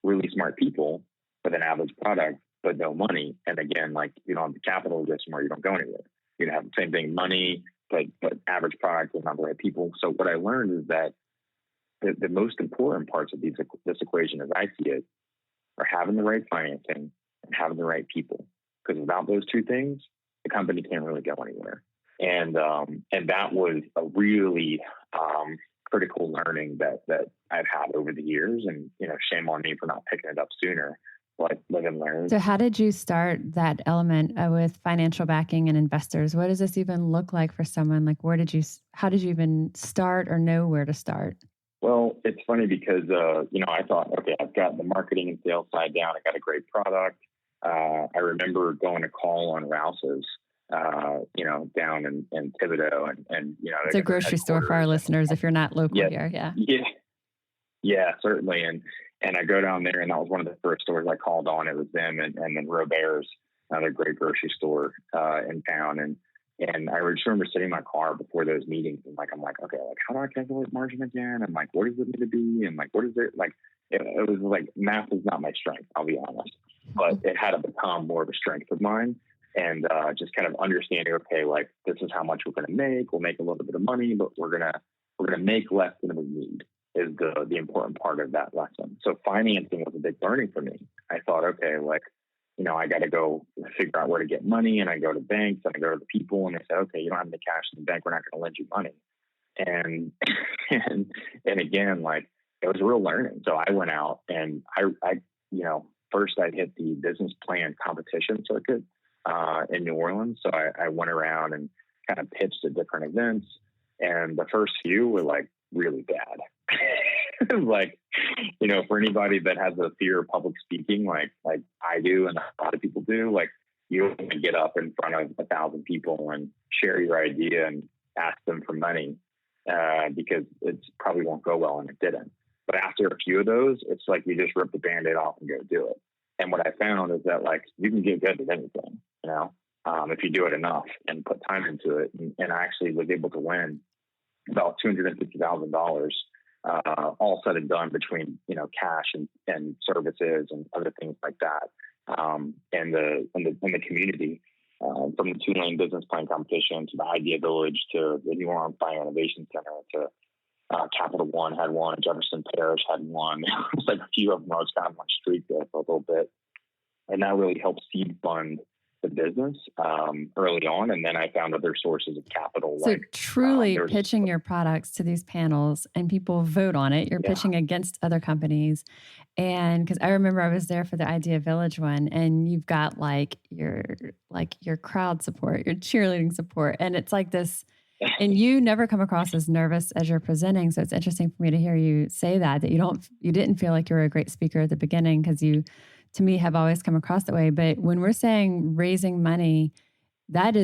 S2: really smart people with an average product, but no money. And again, like, you don't have the capital to get somewhere, you don't go anywhere. You can have the same thing, money, but average product with not the right people. So what I learned is that the most important parts of this equation, as I see it, are having the right financing and having the right people. Because without those two things, the company can't really go anywhere. And that was a really critical learning that I've had over the years. And, shame on me for not picking it up sooner. Like, live and learn.
S1: So how did you start that element with financial backing and investors? What does this even look like for someone? Like, how did you even start or know where to start?
S2: Well, it's funny because, I thought, okay, I've got the marketing and sales side down. I got a great product. I remember going to call on Rouse's, down in Thibodeau, and
S1: it's a grocery store for our listeners if you're not local here.
S2: Yeah, certainly. And I go down there, and that was one of the first stores I called on. It was them and then Robert's, another great grocery store in town. And I just remember sitting in my car before those meetings, and I'm like, okay, like, how do I calculate margin again? And like, what does it need to be? And like, what is it? Like, it was like, math is not my strength, I'll be honest, but it had to become more of a strength of mine. And just kind of understanding, okay, like, this is how much we're going to make. We'll make a little bit of money, but we're gonna make less than we need, is the important part of that lesson. So financing was a big learning for me. I thought, okay, like, I got to go figure out where to get money, and I go to banks, and I go to the people, and they say, okay, you don't have any cash in the bank, we're not going to lend you money. And again, like, it was a real learning. So I went out, and I first I hit the business plan competition circuit in New Orleans. So I went around and kind of pitched at different events, and the first few were like really bad. Like, for anybody that has a fear of public speaking, like I do, and a lot of people do, like, you don't want to get up in front of 1,000 people and share your idea and ask them for money, because it probably won't go well, and it didn't. But after a few of those, it's like you just rip the Band-Aid off and go do it. And what I found is that, like, you can get good at anything, if you do it enough and put time into it. And I actually was able to win about $250,000, all said and done, between, cash and services and other things like that. And the community, from the 2-lane business plan competition to the Idea Village to the New Orleans Fire Innovation Center to Capital One had one, Jefferson Parish had one. It was like a few of them. I was kind of on streak there for a little bit, and that really helped seed fund the business early on, and then I found other sources of capital.
S1: So truly pitching your products to these panels and people vote on it. You're pitching against other companies. And because I remember I was there for the Idea Village one, and you've got your crowd support, your cheerleading support. And it's like this, and you never come across as nervous as you're presenting. So it's interesting for me to hear you say that you didn't feel like you were a great speaker at the beginning, because you, to me, have always come across that way. But when we're saying raising money, it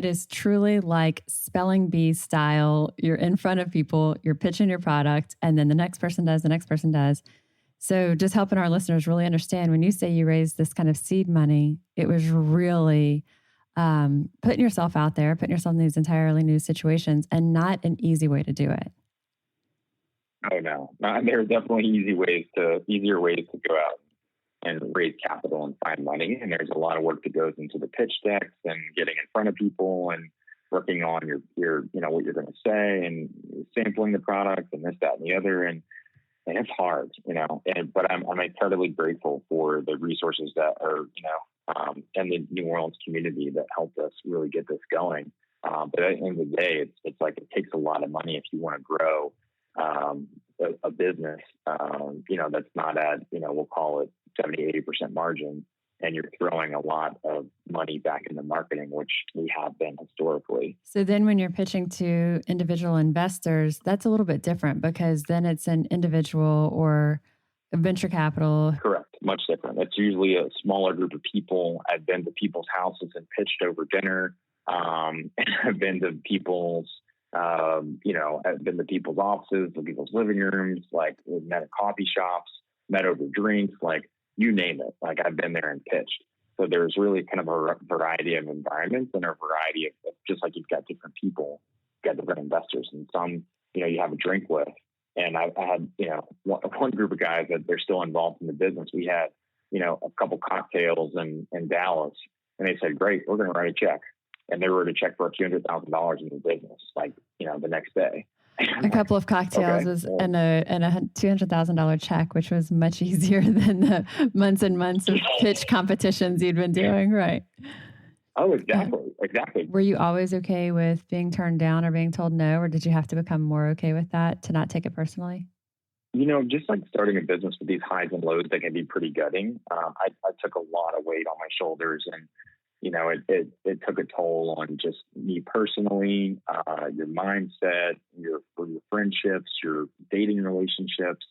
S1: is truly like spelling bee style. You're in front of people, you're pitching your product, and then the next person does. So just helping our listeners really understand, when you say you raised this kind of seed money, it was really putting yourself out there, putting yourself in these entirely new situations, and not an easy way to do it.
S2: Oh, no. There are definitely easier ways to go out and raise capital and find money. And there's a lot of work that goes into the pitch decks and getting in front of people and working on your what you're going to say and sampling the product and this, that, and the other. And it's hard, but I'm incredibly grateful for the resources that are, and the New Orleans community that helped us really get this going. But at the end of the day, it's like, it takes a lot of money if you want to grow a business, that's not at, we'll call it 70-80% margin, and you're throwing a lot of money back into marketing, which we have been historically. So
S1: then when you're pitching to individual investors, that's a little bit different, because then it's an individual or a venture capital.
S2: Correct. Much different. It's usually a smaller group of people. I've been to people's houses and pitched over dinner. And I've been to people's I've been to people's offices, to people's living rooms, we've met at coffee shops, met over drinks, you name it. I've been there and pitched. So there's really kind of a variety of environments and a variety of, just like you've got different people, you've got different investors, and some, you have a drink with. And I had, one group of guys that they're still involved in the business. We had, a couple cocktails in Dallas, and they said, great, we're going to write a check. And they wrote a check for $200,000 in the business, the next day.
S1: A couple of cocktails and a $200,000 check, which was much easier than the months and months of pitch competitions you'd been doing, right?
S2: Oh, exactly.
S1: Were you always okay with being turned down or being told no, or did you have to become more okay with that to not take it personally?
S2: Just like starting a business with these highs and lows, that can be pretty gutting. I took a lot of weight on my shoulders, and it took a toll on just me personally, your mindset, your friendships, your dating relationships.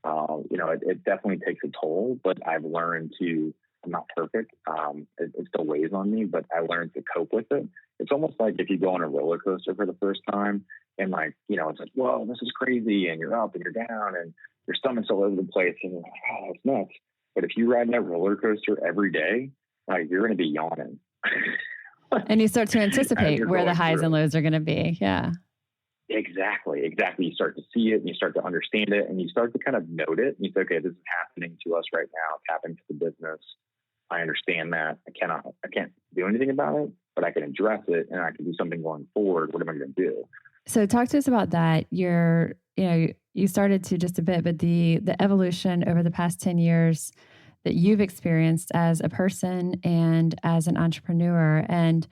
S2: It definitely takes a toll, but I've learned I'm not perfect. It still weighs on me, but I learned to cope with it. It's almost like if you go on a roller coaster for the first time, and it's like, whoa, this is crazy. And you're up and you're down and your stomach's all over the place. And you're like, oh, it's nuts. But if you ride that roller coaster every day, you're going to be yawning.
S1: And you start to anticipate where the highs and lows are going to be. Yeah.
S2: Exactly. You start to see it and you start to understand it and you start to kind of note it. And you say, okay, this is happening to us right now. It's happening to the business. I understand that. I can't do anything about it, but I can address it and I can do something going forward. What am I going to do?
S1: So talk to us about that. You started to just a bit, but the evolution over the past 10 years that you've experienced as a person and as an entrepreneur, and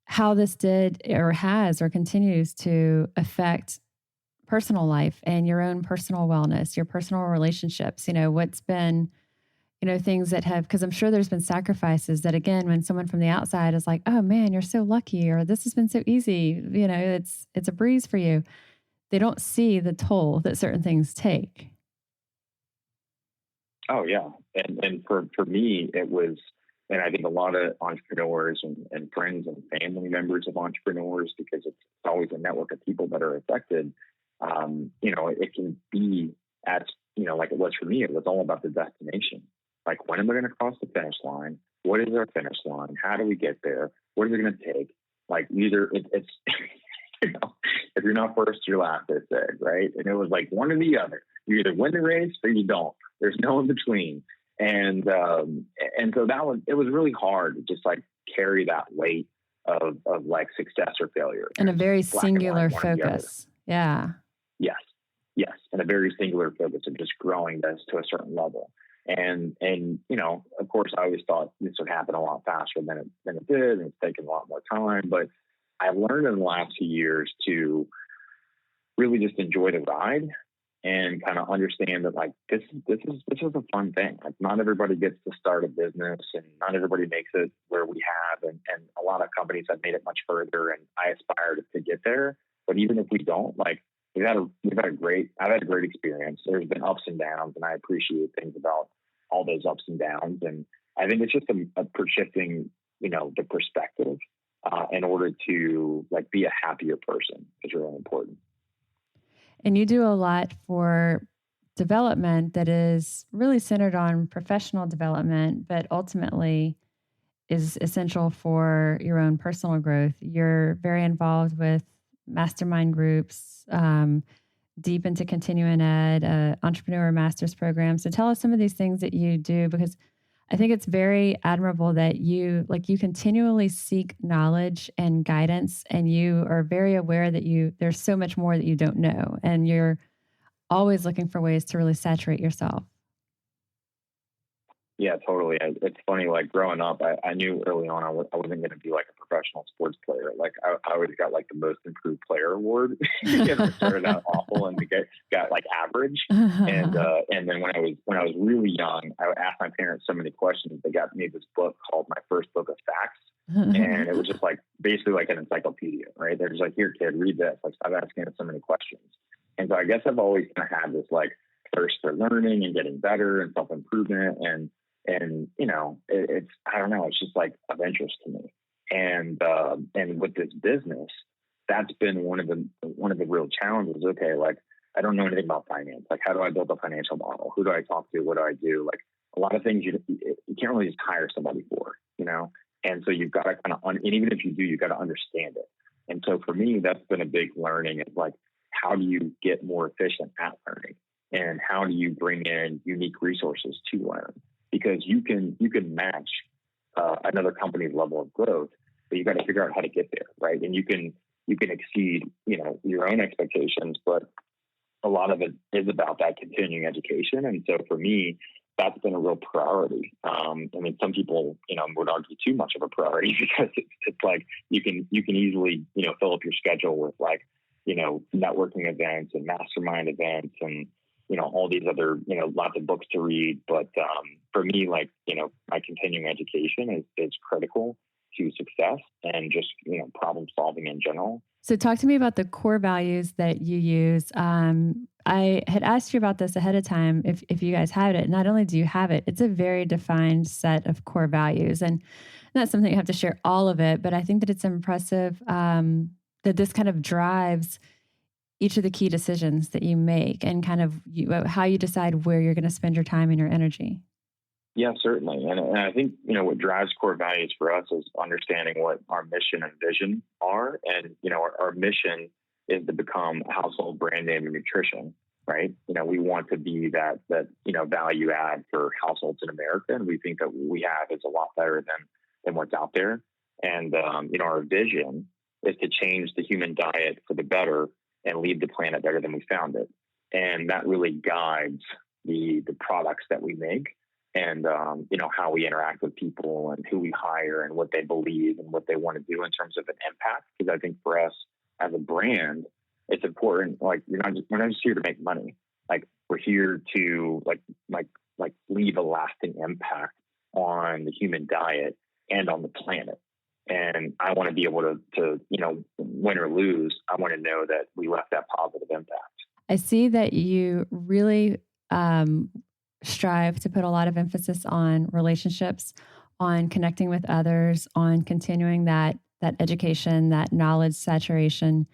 S1: how this did or has or continues to affect personal life and your own personal wellness, your personal relationships. What's been, things that have, because I'm sure there's been sacrifices that, again, when someone from the outside is like, oh man, you're so lucky, or this has been so easy, it's a breeze for you. They don't see the toll that certain things take.
S2: Oh yeah. And for me, it was, and I think a lot of entrepreneurs and friends and family members of entrepreneurs, because it's always a network of people that are affected. It can be as, like it was for me, it was all about the destination. Like, when am I going to cross the finish line? What is our finish line? How do we get there? What is it going to take? Like, either it's, if you're not first, you're last, they said, right? And it was like one or the other. You either win the race or you don't. There's no in between. And so it was really hard to just like carry that weight of like success or failure.
S1: And a very singular focus. Yeah.
S2: Yes. And a very singular focus of just growing this to a certain level. And of course, I always thought this would happen a lot faster than it did, and it's taken a lot more time. But I've learned in the last few years to really just enjoy the ride and kind of understand that like this is a fun thing. Like not everybody gets to start a business, and not everybody makes it where we have, and a lot of companies have made it much further, and I aspire to get there. But even if we don't, like I've had a great experience. There's been ups and downs, and I appreciate things about all those ups and downs. And I think it's just a shifting, the perspective in order to like be a happier person is really important.
S1: And you do a lot for development that is really centered on professional development, but ultimately is essential for your own personal growth. You're very involved with mastermind groups, deep into continuing ed, entrepreneur master's program. So tell us some of these things that you do, because I think it's very admirable that you continually seek knowledge and guidance, and you are very aware that there's so much more that you don't know, and you're always looking for ways to really saturate yourself.
S2: Yeah, totally. It's funny, like growing up, I knew early on I wasn't going to be like a professional sports player. Like I always got like the most improved player award. I started out awful and got like average. And then when I was really young, I asked my parents so many questions. They got me this book called My First Book of Facts. And it was just like basically like an encyclopedia, right? They're just like, here, kid, read this. Like, stop asking us so many questions. And so I guess I've always kind of had this like thirst for learning and getting better and self-improvement. And it's I don't know, it's just like of interest to me. And with this business, that's been one of the real challenges. Okay, like I don't know anything about finance. Like, how do I build a financial model? Who do I talk to? What do I do? Like a lot of things you can't really just hire somebody for, And so you've got to kind of, and even if you do, you've got to understand it. And so for me, that's been a big learning. Is like, how do you get more efficient at learning, and how do you bring in unique resources to learn? Because you can match another company's level of growth, but you got to figure out how to get there, right? And you can exceed, your own expectations, but a lot of it is about that continuing education. And so for me, that's been a real priority. I mean, some people, would argue too much of a priority, because it's like you can easily, fill up your schedule with like, networking events and mastermind events and all these other, lots of books to read. But for me, like, my continuing education is critical to success and just, problem solving in general.
S1: So talk to me about the core values that you use. I had asked you about this ahead of time, if you guys had it. Not only do you have it, it's a very defined set of core values. And not something you have to share all of it, but I think that it's impressive that this kind of drives each of the key decisions that you make, and kind of how you decide where you're going to spend your time and your energy.
S2: Yeah, certainly. And I think, what drives core values for us is understanding what our mission and vision are. And, our mission is to become a household brand name in nutrition, right? We want to be that value add for households in America. And we think that what we have is a lot better than what's out there. And, our vision is to change the human diet for the better and leave the planet better than we found it. And that really guides the products that we make, and, how we interact with people and who we hire and what they believe and what they want to do in terms of an impact. Because I think for us as a brand, it's important. Like, we're not just here to make money. Like, we're here to like leave a lasting impact on the human diet and on the planet. And I want to be able to win or lose, I want to know that we left that positive impact.
S1: I see that you really strive to put a lot of emphasis on relationships, on connecting with others, on continuing that education, that knowledge saturation.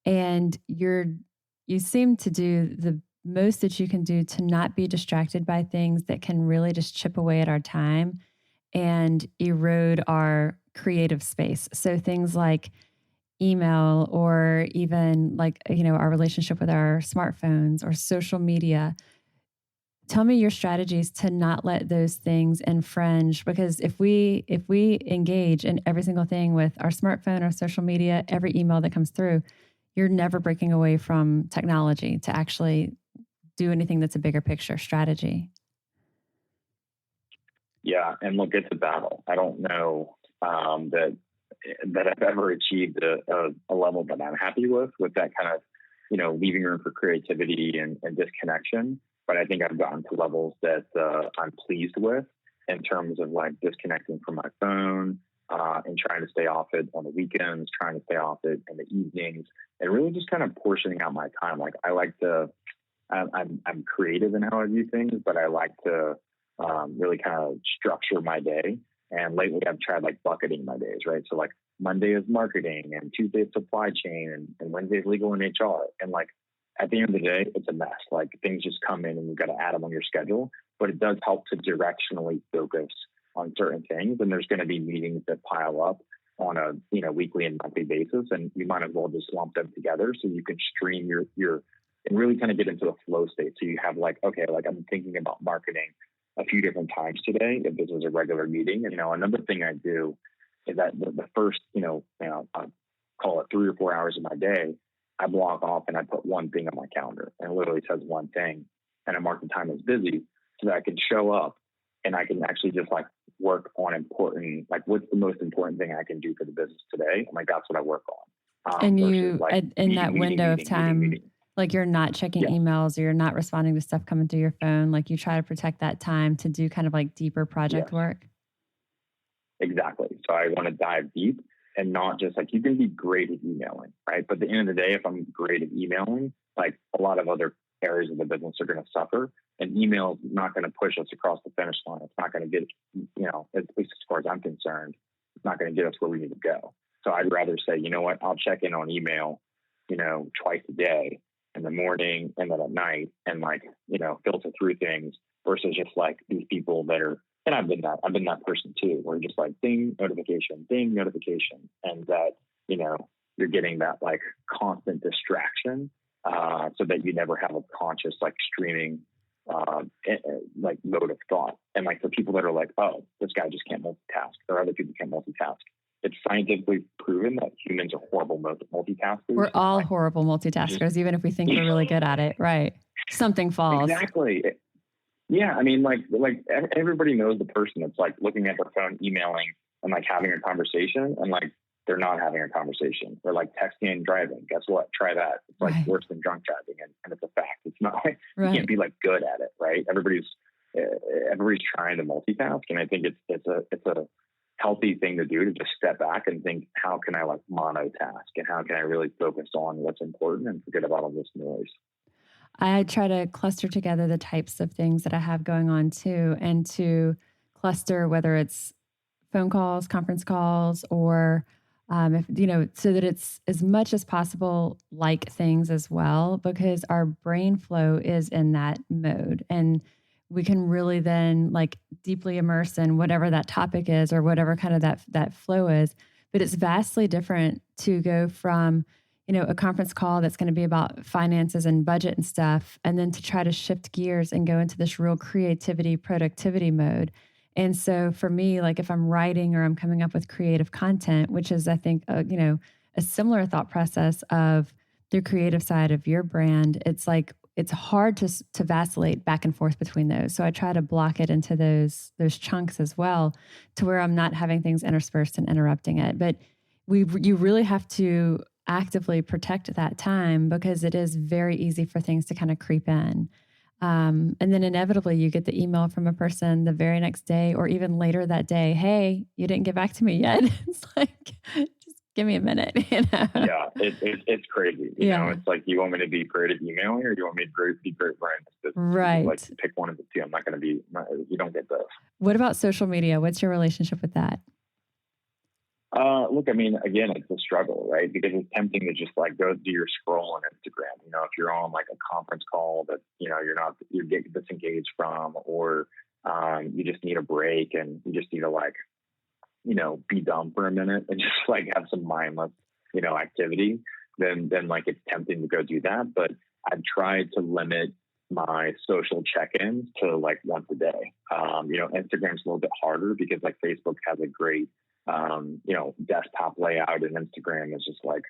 S1: And you seem to do the most that you can do to not be distracted by things that can really just chip away at our time and erode our creative space. So things like email, or even like, our relationship with our smartphones or social media. Tell me your strategies to not let those things infringe, because if we engage in every single thing with our smartphone or social media, every email that comes through, you're never breaking away from technology to actually do anything that's a bigger picture strategy.
S2: Yeah. And look, it's a battle. I don't know that I've ever achieved a level that I'm happy with that kind of, leaving room for creativity and disconnection. But I think I've gotten to levels that I'm pleased with in terms of like disconnecting from my phone and trying to stay off it on the weekends, trying to stay off it in the evenings, and really just kind of portioning out my time. Like I like to, I'm creative in how I view things, but I like to really kind of structure my day. And lately I've tried like bucketing my days, right? So like Monday is marketing and Tuesday is supply chain and Wednesday is legal and HR. And like at the end of the day, it's a mess. Like things just come in and you've got to add them on your schedule, but it does help to directionally focus on certain things. And there's going to be meetings that pile up on a, weekly and monthly basis. And you might as well just lump them together so you can stream your and really kind of get into a flow state. So you have like, okay, like I'm thinking about marketing a few different times today if this is a regular meeting. And, another thing I do is that the first, I'll call it 3 or 4 hours of my day, I block off and I put one thing on my calendar and it literally says one thing. And I mark the time as busy so that I can show up and I can actually just like work on important, like what's the most important thing I can do for the business today? I'm like, that's what I work on.
S1: And you, like in that window of time, like you're not checking emails or you're not responding to stuff coming through your phone. Like you try to protect that time to do kind of like deeper project work.
S2: Exactly. So I want to dive deep and not just like, you can be great at emailing, right? But at the end of the day, if I'm great at emailing, like a lot of other areas of the business are going to suffer, and email is not going to push us across the finish line. It's not going to get, at least as far as I'm concerned, it's not going to get us where we need to go. So I'd rather say, you know what, I'll check in on email, twice a day, in the morning and then at night, and like, filter through things versus just like these people that are, and I've been that person too, where just like ding notification, and that, you're getting that like constant distraction, so that you never have a conscious, like streaming, like mode of thought. And like for people that are like, oh, this guy just can't multitask, or other people can't multitask. It's scientifically proven that humans are horrible multitaskers.
S1: We're all horrible multitaskers, even if we think we're really good at it, right? Something falls.
S2: Exactly. Yeah. I mean, like everybody knows the person that's like looking at their phone, emailing, and like having a conversation, and like they're not having a conversation. They're like texting and driving. Guess what? Try that. It's like worse than drunk driving, and it's a fact. It's not like you can't be like good at it, right? Everybody's trying to multitask, and I think it's a healthy thing to do, to just step back and think, how can I like monotask, and how can I really focus on what's important and forget about all this noise?
S1: I try to cluster together the types of things that I have going on too, and to cluster whether it's phone calls, conference calls, or so that it's as much as possible like things as well, because our brain flow is in that mode, and we can really then like deeply immerse in whatever that topic is or whatever kind of that flow is. But it's vastly different to go from, a conference call that's going to be about finances and budget and stuff, and then to try to shift gears and go into this real creativity, productivity mode. And so for me, like if I'm writing or I'm coming up with creative content, which is, I think, a similar thought process of the creative side of your brand, it's like, it's hard to vacillate back and forth between those. So I try to block it into those chunks as well, to where I'm not having things interspersed and interrupting it. But you really have to actively protect that time, because it is very easy for things to kind of creep in. And then inevitably you get the email from a person the very next day or even later that day. Hey, you didn't get back to me yet. It's like, just give me a minute.
S2: Yeah, it's crazy. You know, it's like, you want me to be great at emailing, or do you want me to be great friends?
S1: Right.
S2: Like pick one of the two. I'm not going to be, you don't get both.
S1: What about social media? What's your relationship with that?
S2: Look, I mean, again, it's a struggle, right? Because it's tempting to just like go do your scroll on Instagram. If you're on like a conference call that, you're getting disengaged from, or you just need a break and you just need to like, be dumb for a minute and just like have some mindless, activity, then like it's tempting to go do that. But I've tried to limit my social check-ins to like once a day. Instagram's a little bit harder because like Facebook has a great desktop layout, and Instagram is just like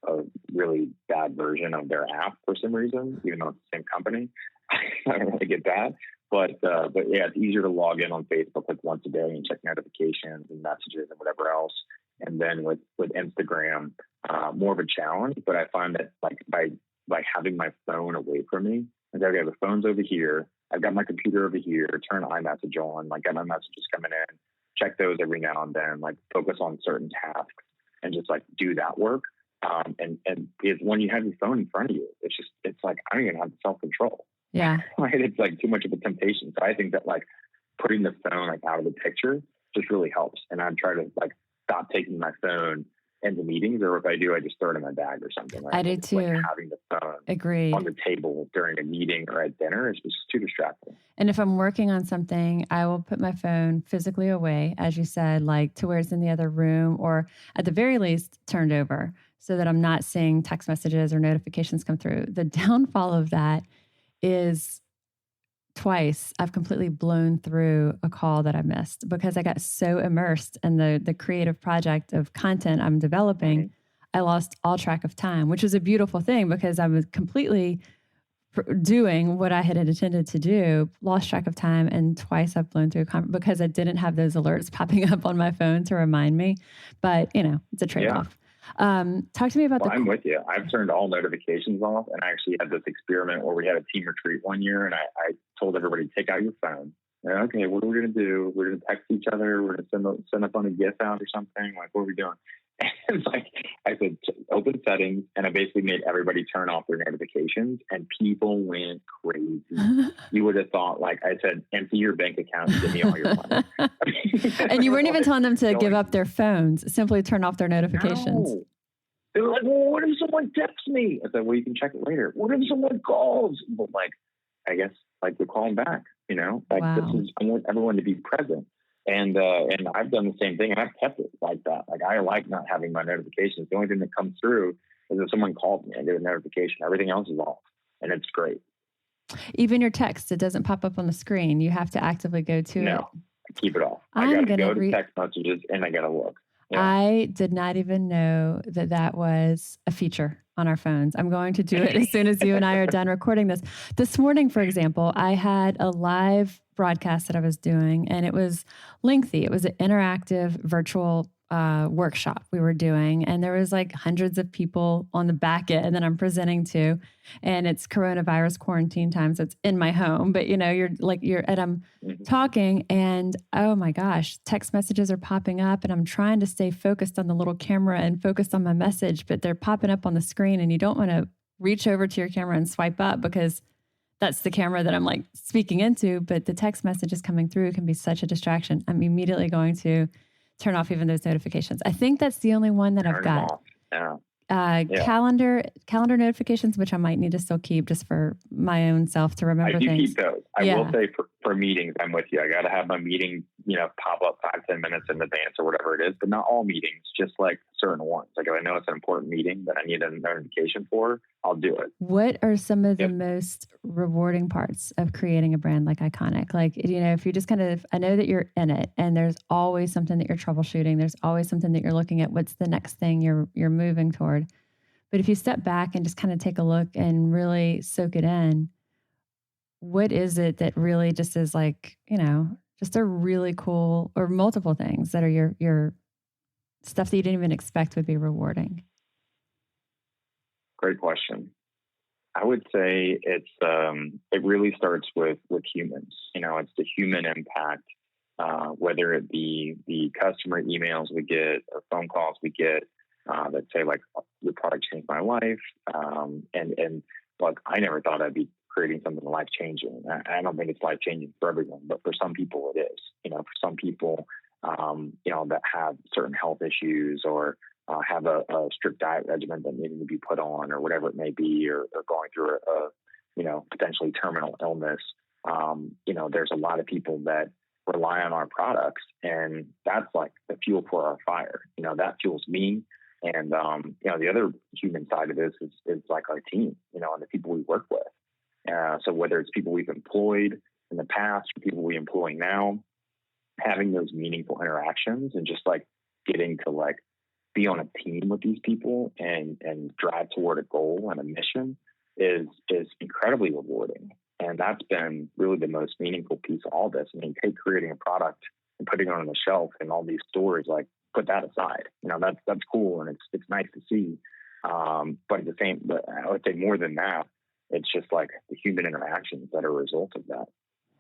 S2: a really bad version of their app for some reason, even though it's the same company. I don't really get that. But yeah, it's easier to log in on Facebook like once a day and check notifications and messages and whatever else. And then with Instagram, more of a challenge. But I find that like by having my phone away from me, like okay, the phone's over here, I've got my computer over here, turn iMessage on, like got my messages coming in, check those every now and then, like focus on certain tasks and just like do that work. And it's when you have your phone in front of you, it's like I don't even have self-control.
S1: Yeah.
S2: Right. It's like too much of a temptation. So I think that like putting the phone like out of the picture just really helps. And I try to like stop taking my phone into meetings, or if I do, I just throw it in my bag or something. Right?
S1: I do too.
S2: Like having the phone
S1: Agreed.
S2: on the table during a meeting or at dinner is just too distracting.
S1: And if I'm working on something, I will put my phone physically away, as you said, like to where it's in the other room, or at the very least turned over so that I'm not seeing text messages or notifications come through. The downfall of that is twice I've completely blown through a call that I missed because I got so immersed in the creative project of content I'm developing.
S2: Mm-hmm.
S1: I lost all track of time, which was a beautiful thing because I was completely doing what I had intended to do, lost track of time, and twice I've blown through because I didn't have those alerts popping up on my phone to remind me. But, it's a trade-off. Talk to me about
S2: I'm with you. I've turned all notifications off, and I actually had this experiment where we had a team retreat one year, and I told everybody, take out your phone. And, okay, what are we going to do? We're going to text each other. We're going to send a funny GIF out or something. Like, what are we doing? And like I said, open settings, and I basically made everybody turn off their notifications, and people went crazy. You would have thought, like I said, empty your bank account and give me all your money.
S1: And you weren't even telling them to give up their phones, simply turn off their notifications.
S2: No. They were like, well, what if someone texts me? I said, well, you can check it later. What if someone calls? But like, I guess like we're calling back, like
S1: wow.
S2: I want everyone to be present. And I've done the same thing, and I've kept it like that. Like I like not having my notifications. The only thing that comes through is if someone calls me, I get a notification. Everything else is off, and it's great.
S1: Even your text, it doesn't pop up on the screen. You have to actively go to it.
S2: No, keep it off. I got to go to text messages, and I got to look. Yeah.
S1: I did not even know that was a feature on our phones. I'm going to do it as soon as you and I are done recording this. This morning, for example, I had a live broadcast that I was doing, and it was lengthy. It was an interactive virtual workshop we were doing, and there was like hundreds of people on the back end that I'm presenting to, and it's coronavirus quarantine time, so it's in my home. But I'm talking, and oh my gosh, text messages are popping up, and I'm trying to stay focused on the little camera and focused on my message, but they're popping up on the screen, and you don't want to reach over to your camera and swipe up because that's the camera that I'm like speaking into, but the text messages coming through can be such a distraction. I'm immediately going to turn off even those notifications. I think that's the only one that I've got. Calendar notifications, which I might need to still keep just for my own self to remember things.
S2: I do keep those. I will say for meetings, I'm with you. I got to have my meeting, pop up 5-10 minutes in advance or whatever it is, but not all meetings, just like certain ones. Like if I know it's an important meeting that I need a notification for, I'll do it.
S1: What are some of the most rewarding parts of creating a brand like Iconic? Like, if you just I know that you're in it, and there's always something that you're troubleshooting. There's always something that you're looking at. What's the next thing you're moving toward? But if you step back and just kind of take a look and really soak it in, what is it that really just is like, just a really cool, or multiple things that are your stuff that you didn't even expect would be rewarding?
S2: Great question. I would say it really starts with humans. It's the human impact, whether it be the customer emails we get or phone calls we get that say like, your product changed my life. And look, I never thought I'd be creating something life changing. I don't think it's life changing for everyone, but for some people it is. For some people, that have certain health issues or have a strict diet regimen that needed to be put on, or whatever it may be, or going through a potentially terminal illness. There's a lot of people that rely on our products, and that's like the fuel for our fire. That fuels me. And, the other human side of this is like our team, and the people we work with. So whether it's people we've employed in the past or people we employ now, having those meaningful interactions and just like getting to like be on a team with these people and drive toward a goal and a mission is incredibly rewarding. And that's been really the most meaningful piece of all this. I mean, take creating a product and putting it on the shelf in all these stores, like put that aside. That's cool and it's nice to see. But I would say more than that, it's just like the human interactions that are a result of that.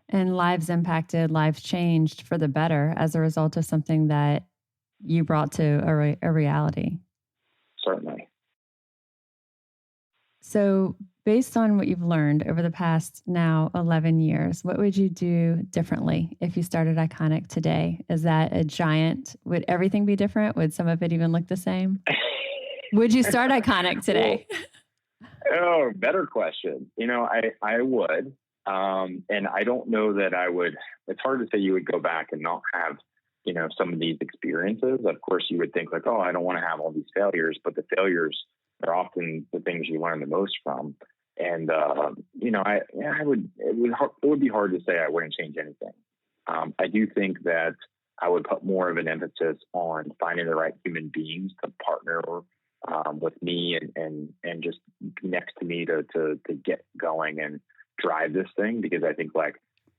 S1: And lives impacted, lives changed for the better as a result of something that you brought to a reality.
S2: Certainly.
S1: So based on what you've learned over the past now 11 years, what would you do differently if you started Iconic today? Is that would everything be different? Would some of it even look the same? Would you start Iconic today?
S2: Better question. I would. And I don't know that I would. It's hard to say you would go back and not have, some of these experiences. Of course, you would think like, oh, I don't want to have all these failures, but the failures are often the things you learn the most from. And, it would be hard to say I wouldn't change anything. I do think that I would put more of an emphasis on finding the right human beings to partner with me and just next to me to get going and drive this thing, because I think like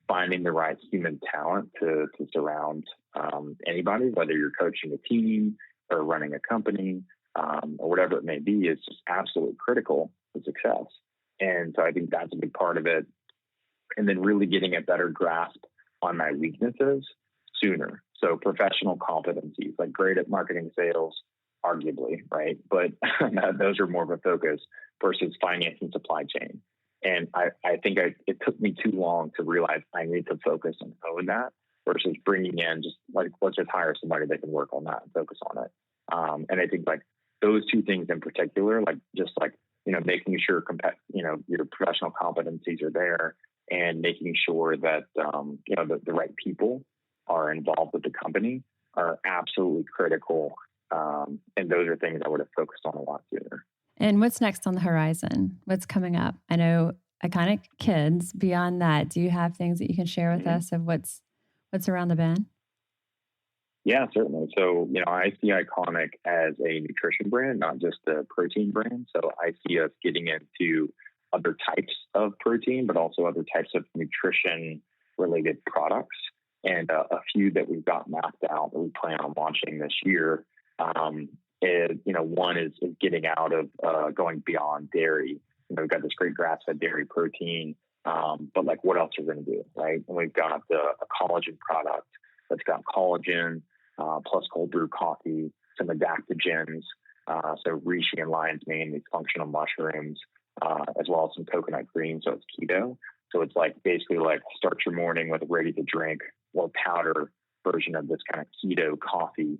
S2: finding the right human talent to surround anybody, whether you're coaching a team or running a company or whatever it may be, is just absolutely critical to success. And so I think that's a big part of it. And then really getting a better grasp on my weaknesses sooner. So professional competencies, like great at marketing, sales, arguably, right? But those are more of a focus versus finance and supply chain. And I think it took me too long to realize I need to focus and own that versus bringing in just like, let's just hire somebody that can work on that and focus on it. And I think like those two things in particular, like just like, making sure, your professional competencies are there and making sure that, the right people are involved with the company are absolutely critical. And those are things I would have focused on a lot sooner.
S1: And what's next on the horizon? What's coming up? I know Iconic Kids. Beyond that, do you have things that you can share with us of what's around the bend?
S2: Yeah, certainly. So, I see Iconic as a nutrition brand, not just a protein brand. So I see us getting into other types of protein, but also other types of nutrition related products. And a few that we've got mapped out that we plan on launching this year one is getting out of going beyond dairy. We've got this great grass-fed dairy protein, but like what else are we going to do, right? And we've got a collagen product that's got collagen plus cold brew coffee, some adaptogens, so reishi and lion's mane, these functional mushrooms, as well as some coconut cream, so it's keto. So it's like basically like start your morning with a ready to drink or powder version of this kind of keto coffee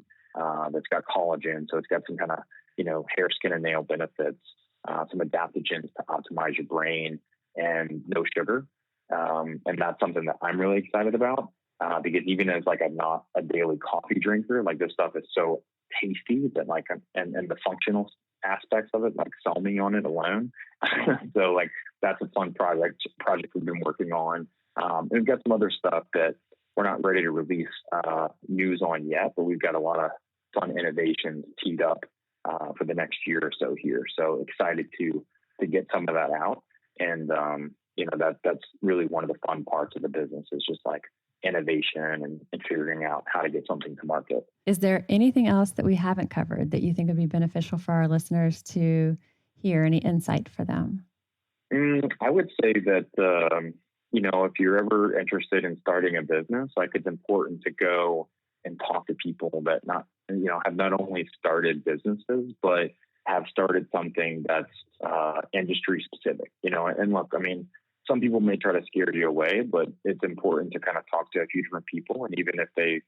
S2: that's got collagen. So it's got some kind of, hair, skin, and nail benefits, some adaptogens to optimize your brain, and no sugar. And that's something that I'm really excited about because even as like I'm not a daily coffee drinker, like this stuff is so tasty that like, and the functional aspects of it, like sell me on it alone. So like that's a fun project we've been working on. And we've got some other stuff that we're not ready to release news on yet, but we've got a lot of fun innovations teed up for the next year or so here. So excited to get some of that out. And, that's really one of the fun parts of the business is just like innovation and figuring out how to get something to market.
S1: Is there anything else that we haven't covered that you think would be beneficial for our listeners to hear? Any insight for them?
S2: I would say that, if you're ever interested in starting a business, like it's important to go and talk to people that have not only started businesses, but have started something that's industry specific, and look, I mean, some people may try to scare you away, but it's important to kind of talk to a few different people. And even if they,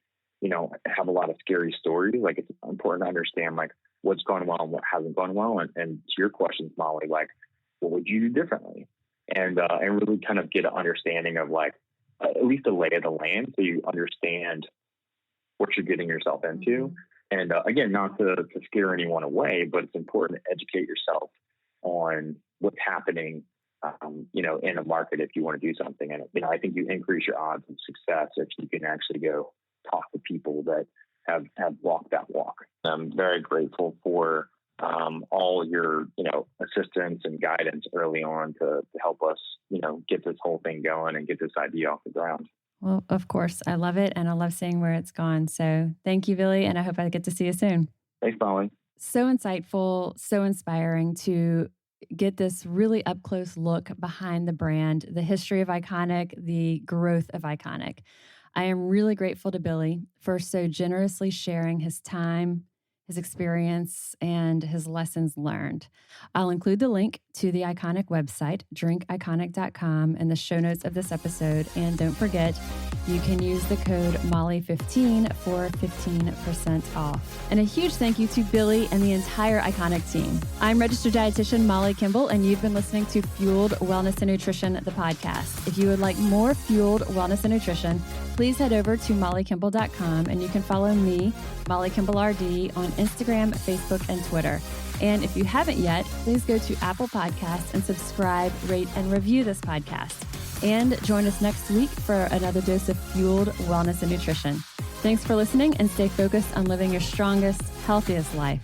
S2: have a lot of scary stories, like it's important to understand like what's going well and what hasn't gone well. And to your questions, Molly, like what would you do differently? And really kind of get an understanding of like at least a lay of the land, so you understand what you're getting yourself into. And again, not to scare anyone away, but it's important to educate yourself on what's happening, in a market if you want to do something. And I think you increase your odds of success if you can actually go talk to people that have walked that walk. I'm very grateful for all your, assistance and guidance early on to help us, get this whole thing going and get this idea off the ground.
S1: Well, of course, I love it, and I love seeing where it's gone. So thank you, Billy, and I hope I get to see you soon.
S2: Thanks, Molly.
S1: So insightful, so inspiring to get this really up close look behind the brand, the history of Iconic, the growth of Iconic. I am really grateful to Billy for so generously sharing his time, his experience, and his lessons learned. I'll include the link to the Iconic website, drinkiconic.com, in the show notes of this episode. And don't forget, you can use the code Molly15 for 15% off. And a huge thank you to Billy and the entire Iconic team. I'm registered dietitian Molly Kimball, and you've been listening to Fueled Wellness and Nutrition, the podcast. If you would like more Fueled Wellness and Nutrition, please head over to mollykimball.com, and you can follow me, Molly Kimball RD, on Instagram, Facebook, and Twitter. And if you haven't yet, please go to Apple Podcasts and subscribe, rate, and review this podcast. And join us next week for another dose of Fueled Wellness and Nutrition. Thanks for listening, and stay focused on living your strongest, healthiest life.